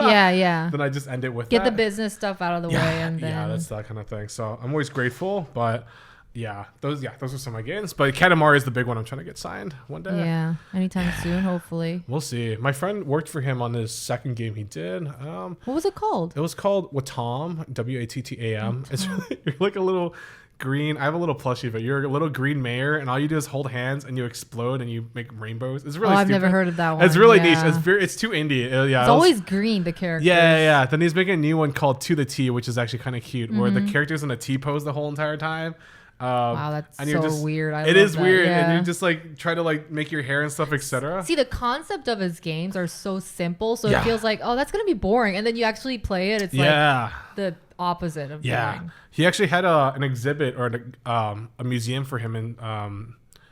yeah. Then I just end it with the business stuff out of the way, and then that's that kind of thing. So I'm always grateful, but. Yeah, those are some of my games. But Katamari is the big one I'm trying to get signed one day. Yeah, anytime soon, hopefully. We'll see. My friend worked for him on his second game he did. What was it called? It was called Wattam, W-A-T-T-A-M. It's really, you're like a little green. I have a little plushie, but you're a little green mayor, and all you do is hold hands and you explode and you make rainbows. It's really I've stupid. never heard of that one. It's really niche. It's too indie. It's always green, the characters. Yeah. Then he's making a new one called To the T, which is actually kind of cute, where the character's in a T pose the whole entire time. Wow, that's so weird. It is weird, and you just like try to like make your hair and stuff, etc. See, the concept of his games are so simple, so it feels like, oh, that's gonna be boring, and then you actually play it. It's like the opposite of boring. He actually had an exhibit or a museum for him in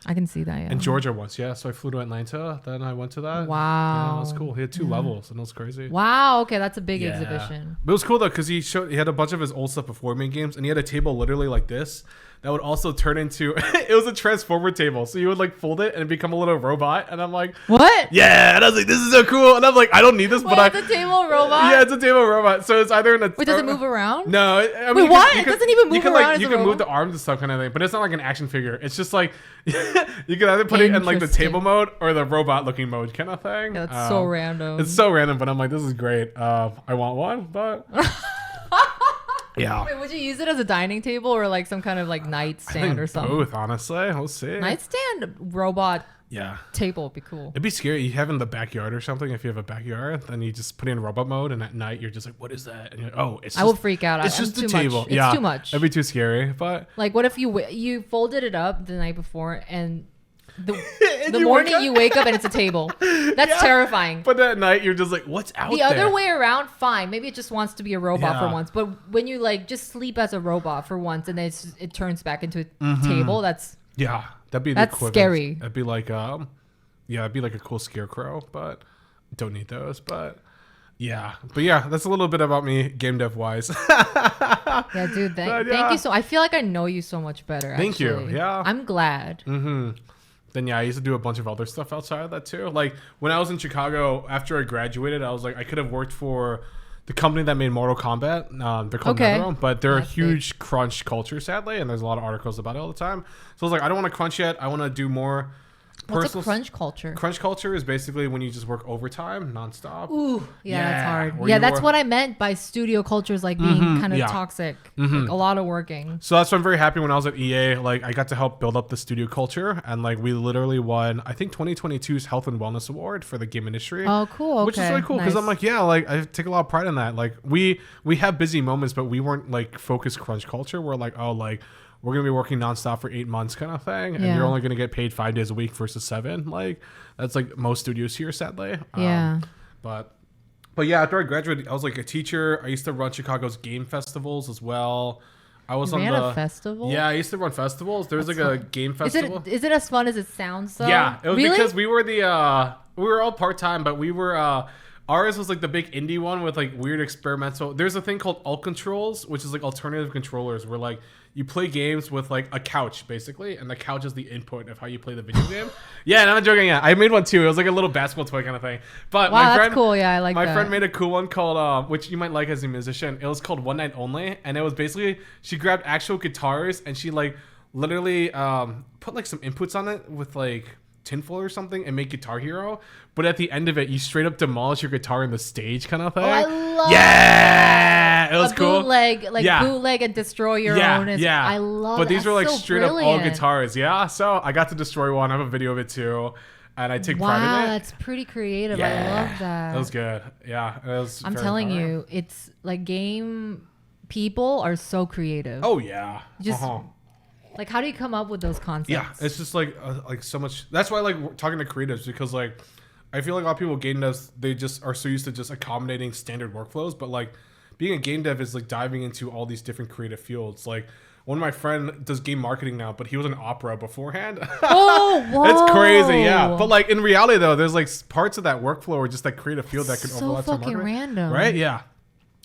I can see that. Yeah. In Georgia once, so I flew to Atlanta. Then I went to that. Wow, yeah, it was cool. He had 2 levels, and it was crazy. Wow, okay, that's a big exhibition. But it was cool though, because he had a bunch of his old stuff before he made games, and he had a table literally like this that would also turn into it was a transformer table, so you would like fold it and become a little robot, and I'm like, what? Yeah, and I was like, this is so cool, and I'm like, I don't need this. It's a table robot. Yeah, it's a table robot, so it's either in a. Wait, does it move around? No, I mean, wait, what? It doesn't even move around. You can move the arms and stuff, kind of thing, but it's not like an action figure. It's just like you can either put it in like the table mode or the robot looking mode, kind of thing. Yeah, that's so random. It's so random, but I'm like, this is great. I want one, but. Yeah. Wait, would you use it as a dining table or like some kind of like nightstand or something? Both, honestly. We'll see. Nightstand robot Yeah. table would be cool. It'd be scary. You have in the backyard or something. If you have a backyard, then you just put it in robot mode, and at night you're just like, "What is that?" And you're like, "Oh, it's." I will freak out. It's just too the table. Much. Yeah, it's too much. It'd be too scary. But like, what if you folded it up the night before and the morning you wake up and it's a table? That's terrifying. But at night you're just like, "What's out there?" The other way around, fine. Maybe it just wants to be a robot for once. But when you like just sleep as a robot for once and then it turns back into a table, that's that'd be that's scary. That'd be like it'd be like a cool scarecrow, but don't need those. But yeah, that's a little bit about me, game dev wise. Yeah, dude. Thank you so. I feel like I know you so much better. Thank you. Actually. Yeah, I'm glad. Then I used to do a bunch of other stuff outside of that too. Like when I was in Chicago, after I graduated, I was like, I could have worked for the company that made Mortal Kombat. They're called NetherRealm, but they're a huge crunch culture, sadly, and there's a lot of articles about it all the time. So I was like, I don't want to crunch yet. I want to do more. What's a crunch culture? Crunch culture is basically when you just work overtime nonstop. Ooh, that's hard. Yeah, that's what I meant by studio cultures, like being kind of toxic, like a lot of working. So that's why I'm very happy when I was at EA. Like I got to help build up the studio culture, and like we literally won, I think 2022's Health and Wellness Award for the game industry. Oh, cool. Okay. Which is really cool because I'm like, like I take a lot of pride in that. Like we have busy moments, but we weren't like focused crunch culture. We're like, we're going to be working nonstop for 8 months kind of thing. And you're only going to get paid 5 days a week versus 7. Like that's like most studios here, sadly. Yeah. But yeah, after I graduated, I was like a teacher. I used to run Chicago's game festivals as well. I was on a festival? Yeah, I used to run festivals. There was like a game festival. Is it as fun as it sounds though? Yeah. It was because we were we were all part-time, but we were, ours was like the big indie one with like weird experimental. There's a thing called alt controls, which is like alternative controllers where like you play games with like a couch basically, and the couch is the input of how you play the video game. Yeah, and I'm not joking. Yeah, I made one too. It was like a little basketball toy kind of thing. But my friend, that's cool. Yeah, I like that. My friend made a cool one called, which you might like as a musician. It was called One Night Only, and it was basically she grabbed actual guitars and she like literally put like some inputs on it with like tinfoil or something and make Guitar Hero, but at the end of it you straight up demolish your guitar in the stage kind of thing. I love it was cool. Bootleg and destroy your own. I love but these were like so straight brilliant. up all guitars. So I got to destroy one. I have a video of it too, and I take pride in it. Wow, that's pretty creative. I love that. That was good. Yeah, it was. I'm telling you, it's like game people are so creative. Oh yeah, just like, how do you come up with those concepts? Yeah, it's just like so much. That's why I like talking to creatives, because like I feel like a lot of people game devs, they just are so used to just accommodating standard workflows, but like being a game dev is like diving into all these different creative fields. Like one of my friend does game marketing now, but he was an opera beforehand. Oh, whoa. It's crazy, yeah. But like in reality though, there's like parts of that workflow or just that creative field that can overlap to marketing. So fucking random, right? Yeah.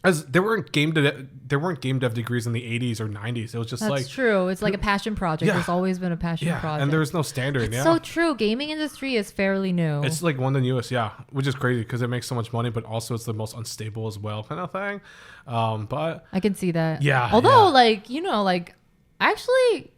As there weren't game dev degrees in the 80s or 90s. It was just That's true. It's like a passion project. Yeah. There's always been a passion project. And there's no standard. It's so true. Gaming industry is fairly new. It's like one of the newest, which is crazy because it makes so much money, but also it's the most unstable as well, kind of thing. But I can see that. Yeah. Although, like, actually,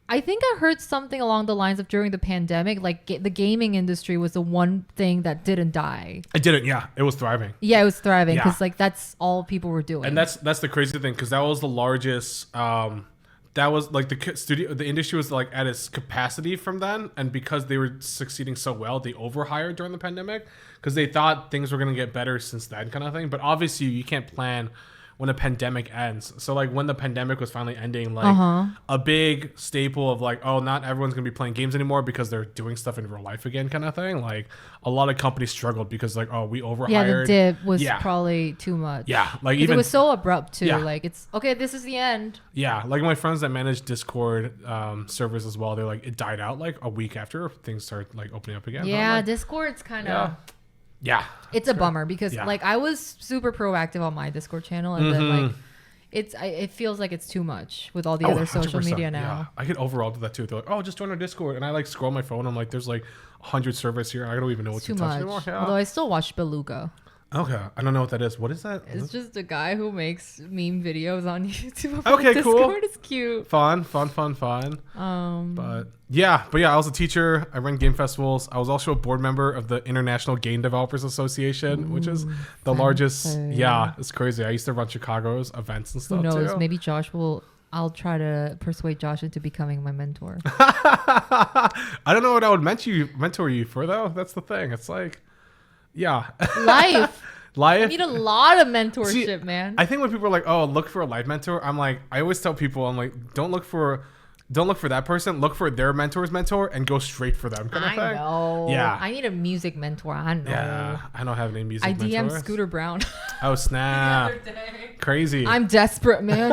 I think I heard something along the lines of during the pandemic, like the gaming industry was the one thing that didn't die. It didn't, yeah. It was thriving. Yeah, it was thriving because like that's all people were doing. And that's the crazy thing, because that was the largest. That was like the industry was like at its capacity from then, and because they were succeeding so well, they overhired during the pandemic because they thought things were gonna get better since then, kind of thing. But obviously, you can't plan when a pandemic ends. So like when the pandemic was finally ending, like a big staple of like, oh, not everyone's gonna be playing games anymore because they're doing stuff in real life again, kind of thing. Like a lot of companies struggled because like, oh, we overhired. Yeah, the dip was probably too much. Yeah, like even it was so abrupt too. Yeah. Like it's okay, this is the end. Yeah, like my friends that manage Discord servers as well, they're like it died out like a week after things started like opening up again. Yeah, like, Discord's kind of. Yeah. It's a bummer because like I was super proactive on my Discord channel, and then like it feels like it's too much with all the other social media now. Yeah. I get overwhelmed with that too. They're like, oh, just join our Discord, and I like scroll my phone. I'm like, there's like 100 servers here. I don't even know what to touch anymore. Yeah. Although I still watch Beluga. Okay, I don't know what that is. What is that? It's just a guy who makes meme videos on YouTube. Okay, cool. Discord is cute. Fun. But yeah, I was a teacher. I run game festivals. I was also a board member of the International Game Developers Association, which is the largest. Yeah, it's crazy. I used to run Chicago's events and stuff. Who knows? Too. Maybe I'll try to persuade Josh into becoming my mentor. I don't know what I would mentor you for though. That's the thing. It's like, yeah, life. You need a lot of mentorship, man. I think when people are like, "Oh, look for a life mentor," I'm like, I always tell people, I'm like, don't look for that person. Look for their mentor's mentor and go straight for them. Kind of thing. I know. Yeah. I need a music mentor. I know. Yeah, I don't have any music. I mentors. DM Scooter Brown. Oh snap! Crazy. I'm desperate, man.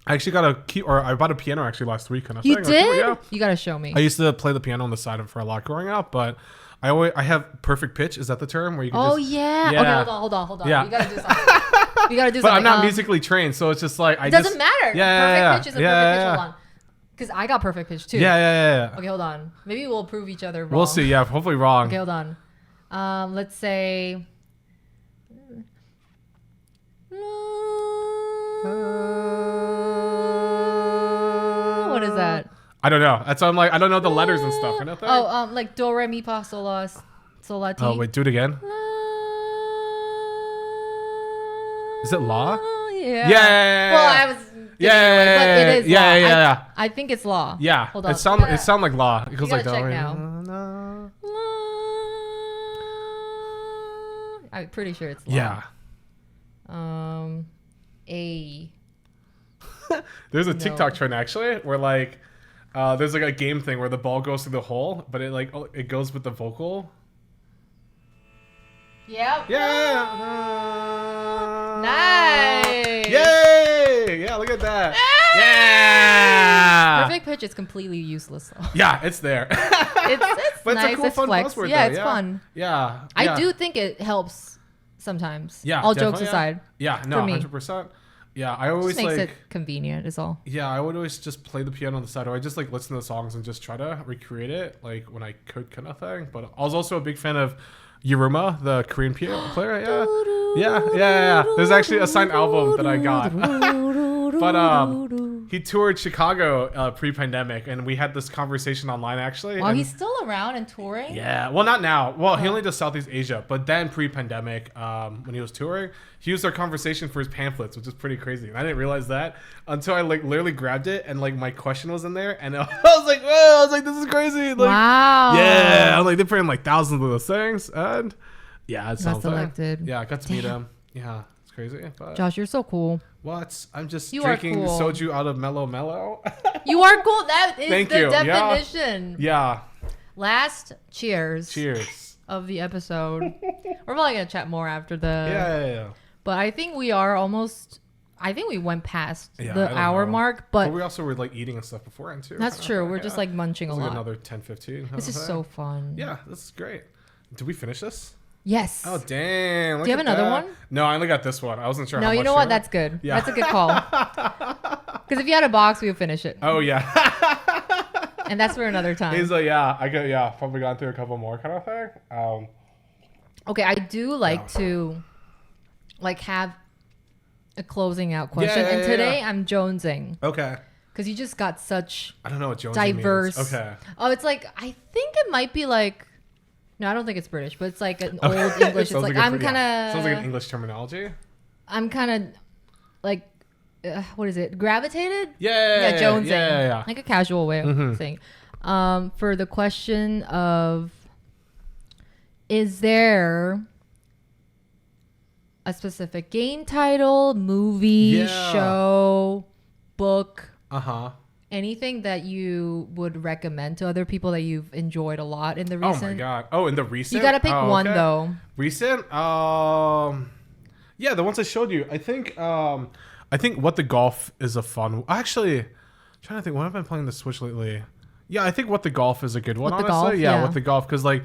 I actually got I bought a piano actually last week. Kind of you thing. did? Like, yeah. You gotta show me. I used to play the piano on the side for a lot growing up, but I have perfect pitch. Is that the term where you can yeah. Okay, hold on. Yeah. You gotta do something. But I'm not musically trained, so it's just like it doesn't matter. Yeah, perfect pitch is a perfect pitch. Hold on. Because I got perfect pitch too. Yeah. Okay, hold on. Maybe we'll prove each other wrong. We'll see. Yeah, hopefully wrong. Okay, hold on. Let's say. What is that? I don't know. That's why I'm like, I don't know the letters and stuff. Like do re mi fa sol la ti. Oh wait, do it again. Is it la? Yeah. Yeah. Well, I was. Yeah. But it is la. Yeah. I think it's la. Yeah. Hold on. It sound like la. It goes like check that. now. I'm pretty sure it's la. Yeah. A. There's a TikTok trend actually where like there's like a game thing where the ball goes through the hole, but it goes with the vocal. Yep. Yeah. Nice. Yay! Yeah, look at that. Yeah. Perfect pitch is completely useless though. Yeah, it's there. It's but nice. it's a cool, it's fun flex. buzzword. Yeah, though. it's fun. Yeah. I do think it helps sometimes. Yeah. All jokes aside. Yeah. No. 100%. Yeah. I always just makes like. it convenient. Is all. Yeah, I would always just play the piano on the side, or I just like listen to the songs and just try to recreate it, like when I could, kind of thing. But I was also a big fan of Yuruma, the Korean piano player. Yeah. There's actually a signed album that I got. But he toured Chicago pre-pandemic, and we had this conversation online actually. Wow, he's still around and touring? Yeah, well, not now. Well, he only does Southeast Asia, but then pre-pandemic, when he was touring, he used our conversation for his pamphlets, which is pretty crazy. And I didn't realize that until I like literally grabbed it and like my question was in there, and I was like, "Whoa!" I was like, "This is crazy!" Like, wow. Yeah, I was like, they put in like thousands of those things, and yeah, it's got selected. Yeah, I got to meet him. Yeah, it's crazy. But Josh, you're so cool. what? I'm just You drinking are cool. soju out of mellow. You are cool. That is Thank the you. Yeah. definition. Yeah. Last cheers. Cheers. Of the episode. We're probably gonna chat more after the. Yeah. But I think we are almost. I think we went past Yeah, the hour mark, but we also were like eating and stuff beforehand too. that's true. We're just like munching a like lot. Another 10, 15. This is so fun. Yeah, this is great. Did we finish this? Yes. Oh damn! Do you have another one? No, I only got this one. I wasn't sure. No, how you much know what? That's good. Yeah. That's a good call. Because if you had a box, we would finish it. Oh yeah. And that's for another time. He's like, probably gone through a couple more kind of thing. Okay, I do like to like have a closing out question. And today I'm jonesing. Okay. Because you just got such I don't know what Jonesy diverse. means. Okay. Oh, it's like I think it might be like. No, I don't think it's British, but it's like an old English. It's like I'm kind of. Sounds like an English terminology. I'm kind of like, what is it? Gravitated? Yeah, jonesing. Yeah. Like a casual way of saying. For the question of, is there a specific game title, movie, show, book? Anything that you would recommend to other people that you've enjoyed a lot in the recent? Oh my god! Oh, in the recent? You gotta pick one though. Recent? Yeah, the ones I showed you. I think What the Golf is a fun. Actually, I'm trying to think. When have I been playing the Switch lately? Yeah, I think What the Golf is a good one. What the honestly, Golf? yeah, Yeah. What the Golf, because like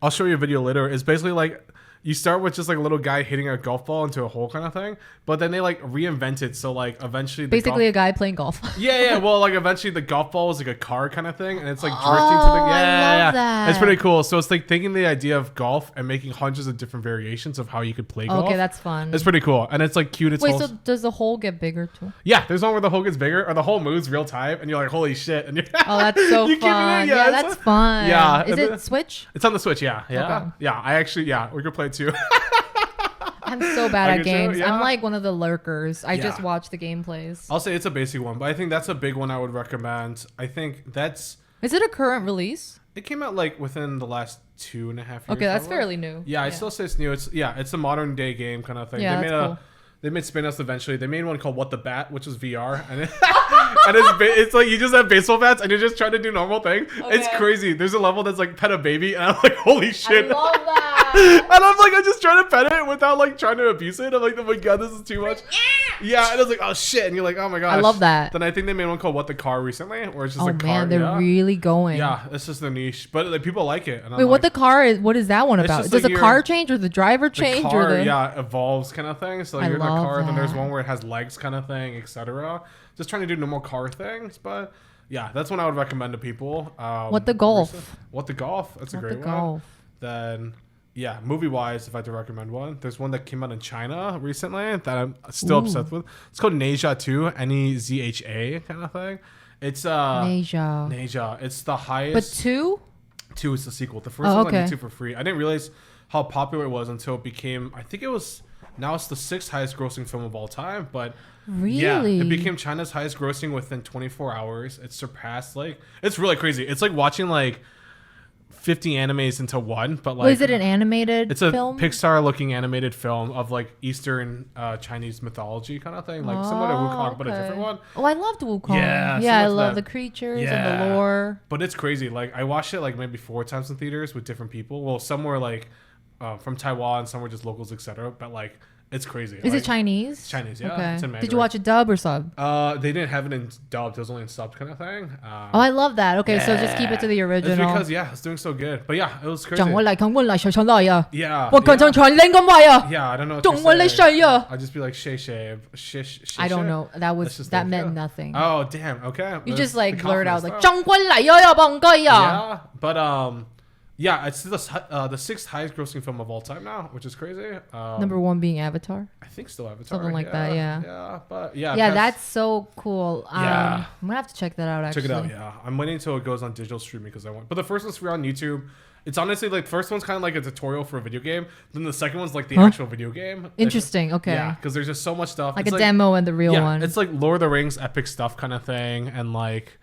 I'll show you a video later. It's basically like you start with just like a little guy hitting a golf ball into a hole kind of thing, but then they like reinvent it. So like eventually, basically a guy playing golf. Yeah. Well, like eventually the golf ball is like a car kind of thing, and it's like drifting to the I love that. It's pretty cool. So it's like taking the idea of golf and making hundreds of different variations of how you could play golf. Okay, that's fun. It's pretty cool, and it's like cute. It's Wait, so does the hole get bigger too? Yeah, there's one where the hole gets bigger, or the hole moves real time, and you're like, holy shit! And you're oh, that's so fun. Yeah, that's fun. Yeah, is it Switch? It's on the Switch. Yeah. Okay. Yeah. I actually, we could play it too. I'm so bad at games. Yeah. I'm like one of the lurkers. I just watch the gameplays. I'll say it's a basic one, but I think that's a big one I would recommend. I think that's... Is it a current release? It came out like within the last 2.5 years. Okay, that's fairly new. Yeah, I still say it's new. It's a modern day game kind of thing. Yeah, that's cool. They made spin-offs eventually. They made one called What the Bat, which was VR, and it's like you just have baseball bats and you're just trying to do normal things. Okay. It's crazy. There's a level that's like pet a baby, and I'm like, holy shit! I love that. And I'm just trying to pet it without like trying to abuse it. I'm like, oh my god, this is too much. Yeah, and I was like, oh shit, and you're like, oh my gosh. I love that. Then I think they made one called What the Car recently, where it's just oh a car. Man, they're really going. Yeah, it's just their niche, but like people like it. And wait, what the car is? What is that one about? Does like the car change or the driver change? The car, or evolves kind of thing. So like, you're in a car, then there's one where it has legs kind of thing, etc. Just trying to do normal car things, but yeah, that's one I would recommend to people. What the golf? What the golf? That's a great one. Then yeah, movie wise, if I had to recommend one, there's one that came out in China recently that I'm still obsessed with. It's called Nezha 2, Nezha kind of thing. It's Nezha. It's the highest. But 2 is the sequel. The first one's on YouTube for free. I didn't realize how popular it was until it became. I think it was. Now it's the 6th highest grossing film of all time, but really, it became China's highest grossing within 24 hours. It surpassed it's really crazy. It's like watching like 50 animes into one, but like, is it an animated film? It's a Pixar looking animated film of like Eastern Chinese mythology kind of thing, like similar to Wukong, but a different one. Oh, I loved Wukong. Yeah, I love the creatures and the lore. But it's crazy. Like I watched it like maybe 4 times in theaters with different people. Well, some were like from Taiwan, some were just locals, etc. But like, it's crazy. Is it Chinese? It's Chinese, yeah. Okay. It's in Mandarin. Did you watch it dub or sub? They didn't have it in dubbed. It was only in subbed kind of thing. Oh, I love that. Okay, so just keep it to the original. It's because it's doing so good. But yeah, it was crazy. Yeah. Yeah, I don't know what to say. I'll just be like shish. I don't know. That meant nothing. Oh damn. Okay. You just like blurt out like Yeah, but yeah, it's the 6th highest grossing film of all time now, which is crazy. Number 1 being Avatar. I think still Avatar. Something like that, yeah. Yeah, but yeah. Yeah, that's so cool. I'm gonna have to check that out. Actually, check it out. Yeah, I'm waiting until it goes on digital streaming because I want. But the first one's free on YouTube. It's honestly like the first one's kind of like a tutorial for a video game. Then the second one's like the actual video game. Interesting. Okay. Yeah, because there's just so much stuff. Like it's a demo and the real one. It's like Lord of the Rings epic stuff kind of thing, and like.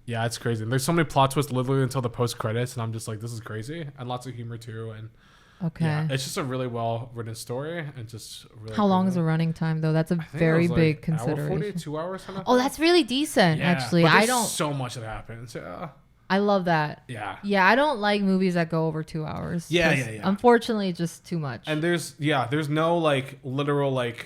Yeah, it's crazy. And there's so many plot twists literally until the post credits, and I'm just like, this is crazy, and lots of humor too. And it's just a really well written story, and just really. How long is the running time though? That's a very big consideration. Hour 40, 2 hours. Oh, that's really decent. Actually, I don't. So much that happens. Yeah. I love that. Yeah. Yeah, I don't like movies that go over 2 hours. Yeah. Unfortunately, it's just too much. And there's no like literal like.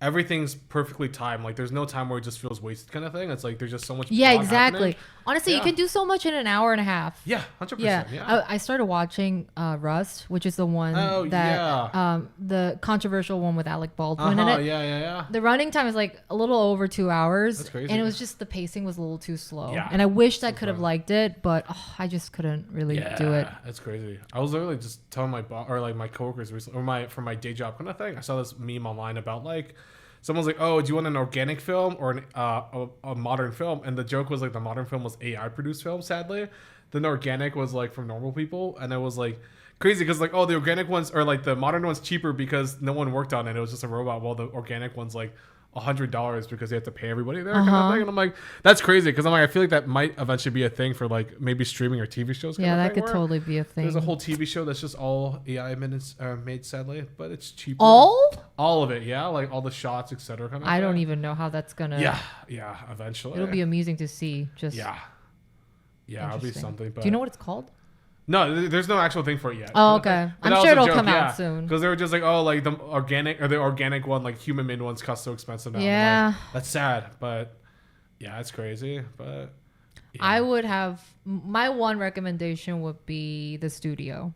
Everything's perfectly timed. Like there's no time where it just feels wasted kind of thing. It's like there's just so much. Yeah, exactly. Happening. Honestly, you can do so much in an hour and a half. Yeah, 100%. Yeah. I started watching Rust, which is the one the controversial one with Alec Baldwin in it. Yeah. The running time is like a little over 2 hours. That's crazy. And it was just the pacing was a little too slow. Yeah. And I wished I could have liked it, but I just couldn't really do it. That's crazy. I was literally just telling my boss or like my coworkers recently, or from my day job kind of thing. I saw this meme online about like. Someone's like, oh, do you want an organic film or a modern film? And the joke was like the modern film was AI produced film, sadly. Then the organic was like from normal people. And it was like crazy because like, oh, the organic ones or like the modern one's cheaper because no one worked on it. It was just a robot. While the organic one's like $100 because they have to pay everybody there kind of thing. And I'm like, that's crazy because I'm like, I feel like that might eventually be a thing for like maybe streaming or TV shows. Yeah, that could totally be a thing. There's a whole TV show that's just all AI minutes made, sadly, but it's cheaper. All of it, yeah, like all the shots, etc. Kind of I don't even know how that's gonna. Yeah, eventually it'll be amusing to see. Just it'll be something. But do you know what it's called? No, there's no actual thing for it yet. Oh, okay. I'm sure it'll come out soon. Because they were just like, oh, like the organic one, like human made ones cost so expensive now. Yeah. Like, that's sad, but yeah, it's crazy. But I would have my one recommendation would be The Studio.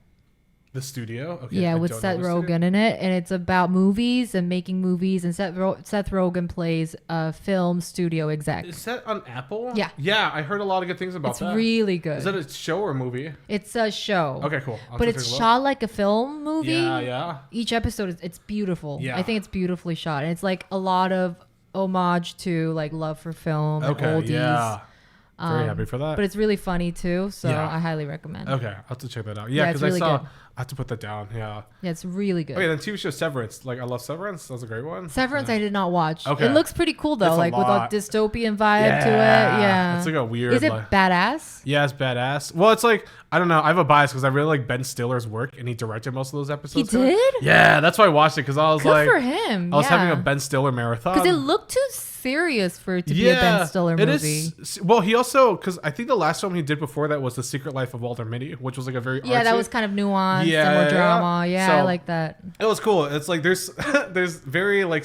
The studio? Okay. Yeah, with Seth Rogen in it. And it's about movies and making movies. And Seth Rogen plays a film studio exec. Is that on Apple? Yeah. Yeah, I heard a lot of good things about that. It's really good. Is that a show or a movie? It's a show. Okay, cool. But it's shot like a film movie. Yeah, yeah. Each episode, it's beautiful. Yeah. I think it's beautifully shot. And it's like a lot of homage to like love for film and oldies. Yeah. Very happy for that. But it's really funny too, so I highly recommend. Okay, I'll have to check that out. Yeah, because really I have to put that down. Yeah. Yeah, it's really good. Okay, then TV show Severance. Like I love Severance. That was a great one. Severance, I did not watch. Okay. It looks pretty cool though, like with a dystopian vibe to it. Yeah. It's like a weird. Is it badass? Yeah, it's badass. Well, it's like I don't know. I have a bias because I really like Ben Stiller's work, and he directed most of those episodes. He did? Yeah, that's why I watched it because I was good like, for him. I was having a Ben Stiller marathon because it looked too serious for it to be a Ben Stiller movie. It is. Well, he also because I think the last film he did before that was The Secret Life of Walter Mitty, which was like a very that was kind of nuanced and more drama. Yeah, so, I like that. It was cool. It's like there's very like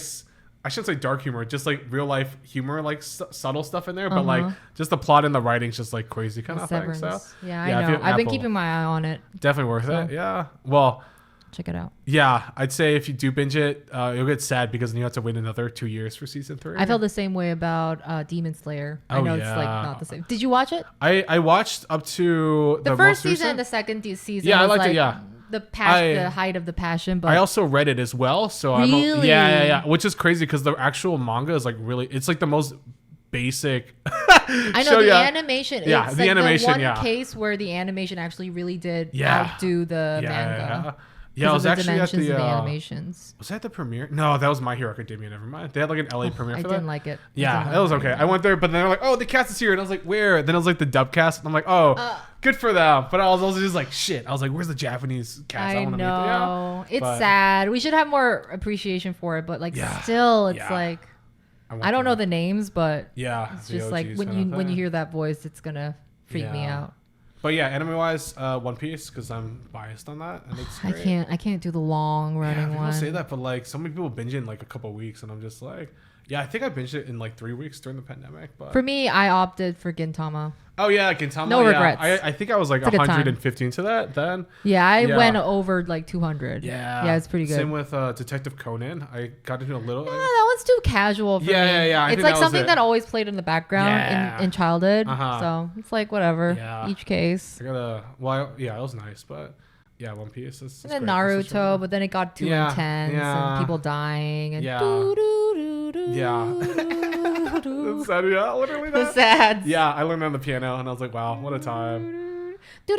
I shouldn't say dark humor, just like real life humor, like subtle stuff in there, but like just the plot and the writing's just like crazy kind of thing. So yeah, I know. I've been keeping my eye on it. Definitely worth it. Yeah. Well. Check it out. Yeah, I'd say if you do binge it, you'll get sad because then you have to wait another 2 years for season 3. I felt the same way about Demon Slayer. I know it's like not the same. Did you watch it? I watched up to the first season and the second season. Yeah, I liked it. Yeah, the height of the passion. But I also read it as well. So really? Yeah. Which is crazy because the actual manga is like really, it's like the most basic. I know the animation. Yeah, it's the like animation. The one case where the animation actually really did outdo the manga. Yeah, I was actually at the animations. Was that the premiere? No, that was My Hero Academia. Never mind. They had like an LA premiere for that. I didn't like it. Yeah, it was okay. I went there, but then they were like, "Oh, the cast is here," and I was like, "Where?" Then it was like the dub cast, and I'm like, "Oh, good for them." But I was also just like, "Shit!" I was like, "Where's the Japanese cast?" I know. It's sad. We should have more appreciation for it, but like still, it's like I don't know the names, but it's just like when you hear that voice, it's gonna freak me out. But yeah, anime wise, One Piece because I'm biased on that, and it's great. I can't do the long running one. People say that, but like so many people binge it in like a couple of weeks, and I'm just like, yeah, I think I binged it in like 3 weeks during the pandemic. But for me, I opted for Gintama. Oh yeah, Gintama. No regrets. I think I was like 115 to that then. Yeah, I went over like 200. Yeah, it's pretty good. Same with Detective Conan. I got into a little. Yeah, that one's too casual for me. Yeah. It's like something that always played in the background in childhood. So it's like whatever. Yeah. Each case. I gotta. Well, it was nice, but. Yeah, One Piece. And then Naruto, but then it got too intense and people dying and It's sad, literally that. The sad. Yeah, I learned on the piano and I was like, wow, what a time. They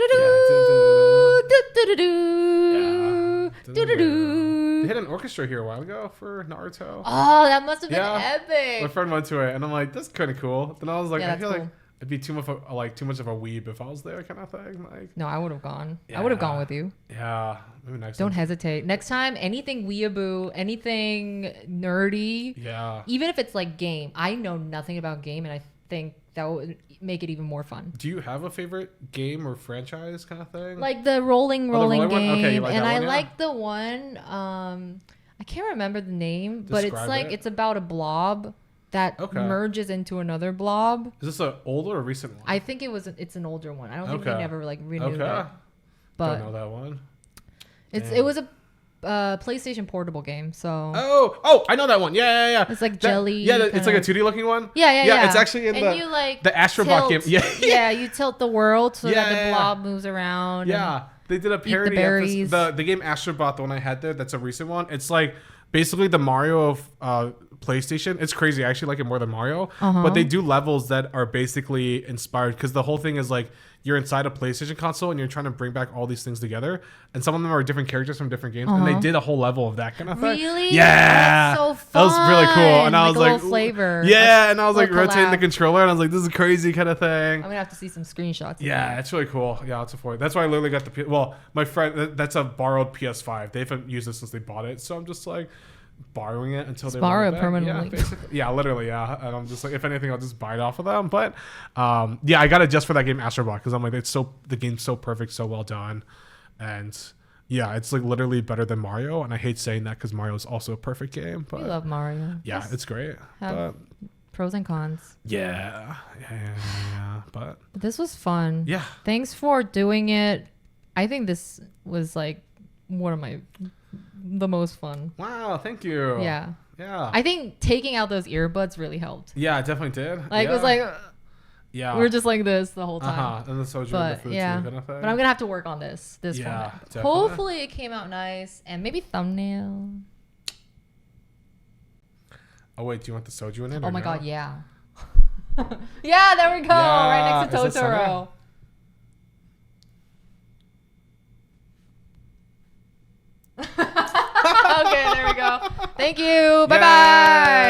had an orchestra here a while ago for Naruto. Oh, that must have been epic. My friend went to it and I'm like, that's kind of cool. Then I was like, I feel cool. like it'd be too much of a weeb if I was there, kind of thing. Like, no, I would have gone. I would have gone with you. Yeah, maybe next time. Don't hesitate. Next time, anything weeaboo, anything nerdy. Yeah. Even if it's like game, I know nothing about game, and I think that would make it even more fun. Do you have a favorite game or franchise kind of thing? Like the rolling game, okay, like and I like the one. I can't remember the name, but it's like it's about a blob that merges into another blob. Is this an older or recent one? I think it's an older one. I don't think they never like renewed it. But don't know that one. It was a PlayStation portable game. So I know that one. Yeah. It's like jelly. It's like a 2D looking one. Yeah. It's actually in the Astrobot game. Yeah, you tilt the world so that the blob moves around. Yeah, they did a parody of the game Astrobot, the one I had there. That's a recent one. It's like basically the Mario of PlayStation. It's crazy. I actually like it more than Mario. But they do levels that are basically inspired because the whole thing is like you're inside a PlayStation console and you're trying to bring back all these things together. And some of them are different characters from different games. And they did a whole level of that kind of thing. Really? Yeah. Oh, that's so fun. That was really cool. And I was like, flavor. Yeah. And I was like rotating the controller and I was like, this is crazy kind of thing. I'm going to have to see some screenshots. Yeah, it's really cool. Yeah, it's afford. That's why I literally got my friend, that's a borrowed PS5. They haven't used it since they bought it. So I'm just like, borrowing it until they borrow it permanently. Yeah, basically. Yeah, literally. Yeah, and I'm just like, if anything, I'll just buy it off of them. But yeah, I got it just for that game Astrobot because I'm like, the game's so perfect, so well done, and yeah, it's like literally better than Mario. And I hate saying that because Mario is also a perfect game. But we love Mario. Yeah, it's great. But pros and cons. Yeah. But this was fun. Yeah. Thanks for doing it. I think this was like the most fun. Wow, thank you. Yeah. Yeah. I think taking out those earbuds really helped. Yeah, it definitely did. Like, it was like, yeah, we were just like this the whole time. And the soju But and the food yeah, too, kind of thing. but I'm gonna have to work on this Yeah, format. definitely. Hopefully it came out nice and maybe thumbnail. Oh wait, do you want the soju in it? Oh my no? god, yeah. Yeah, there we go. Yeah, right next is to it Totoro. Okay, there we go. Thank you. Bye bye.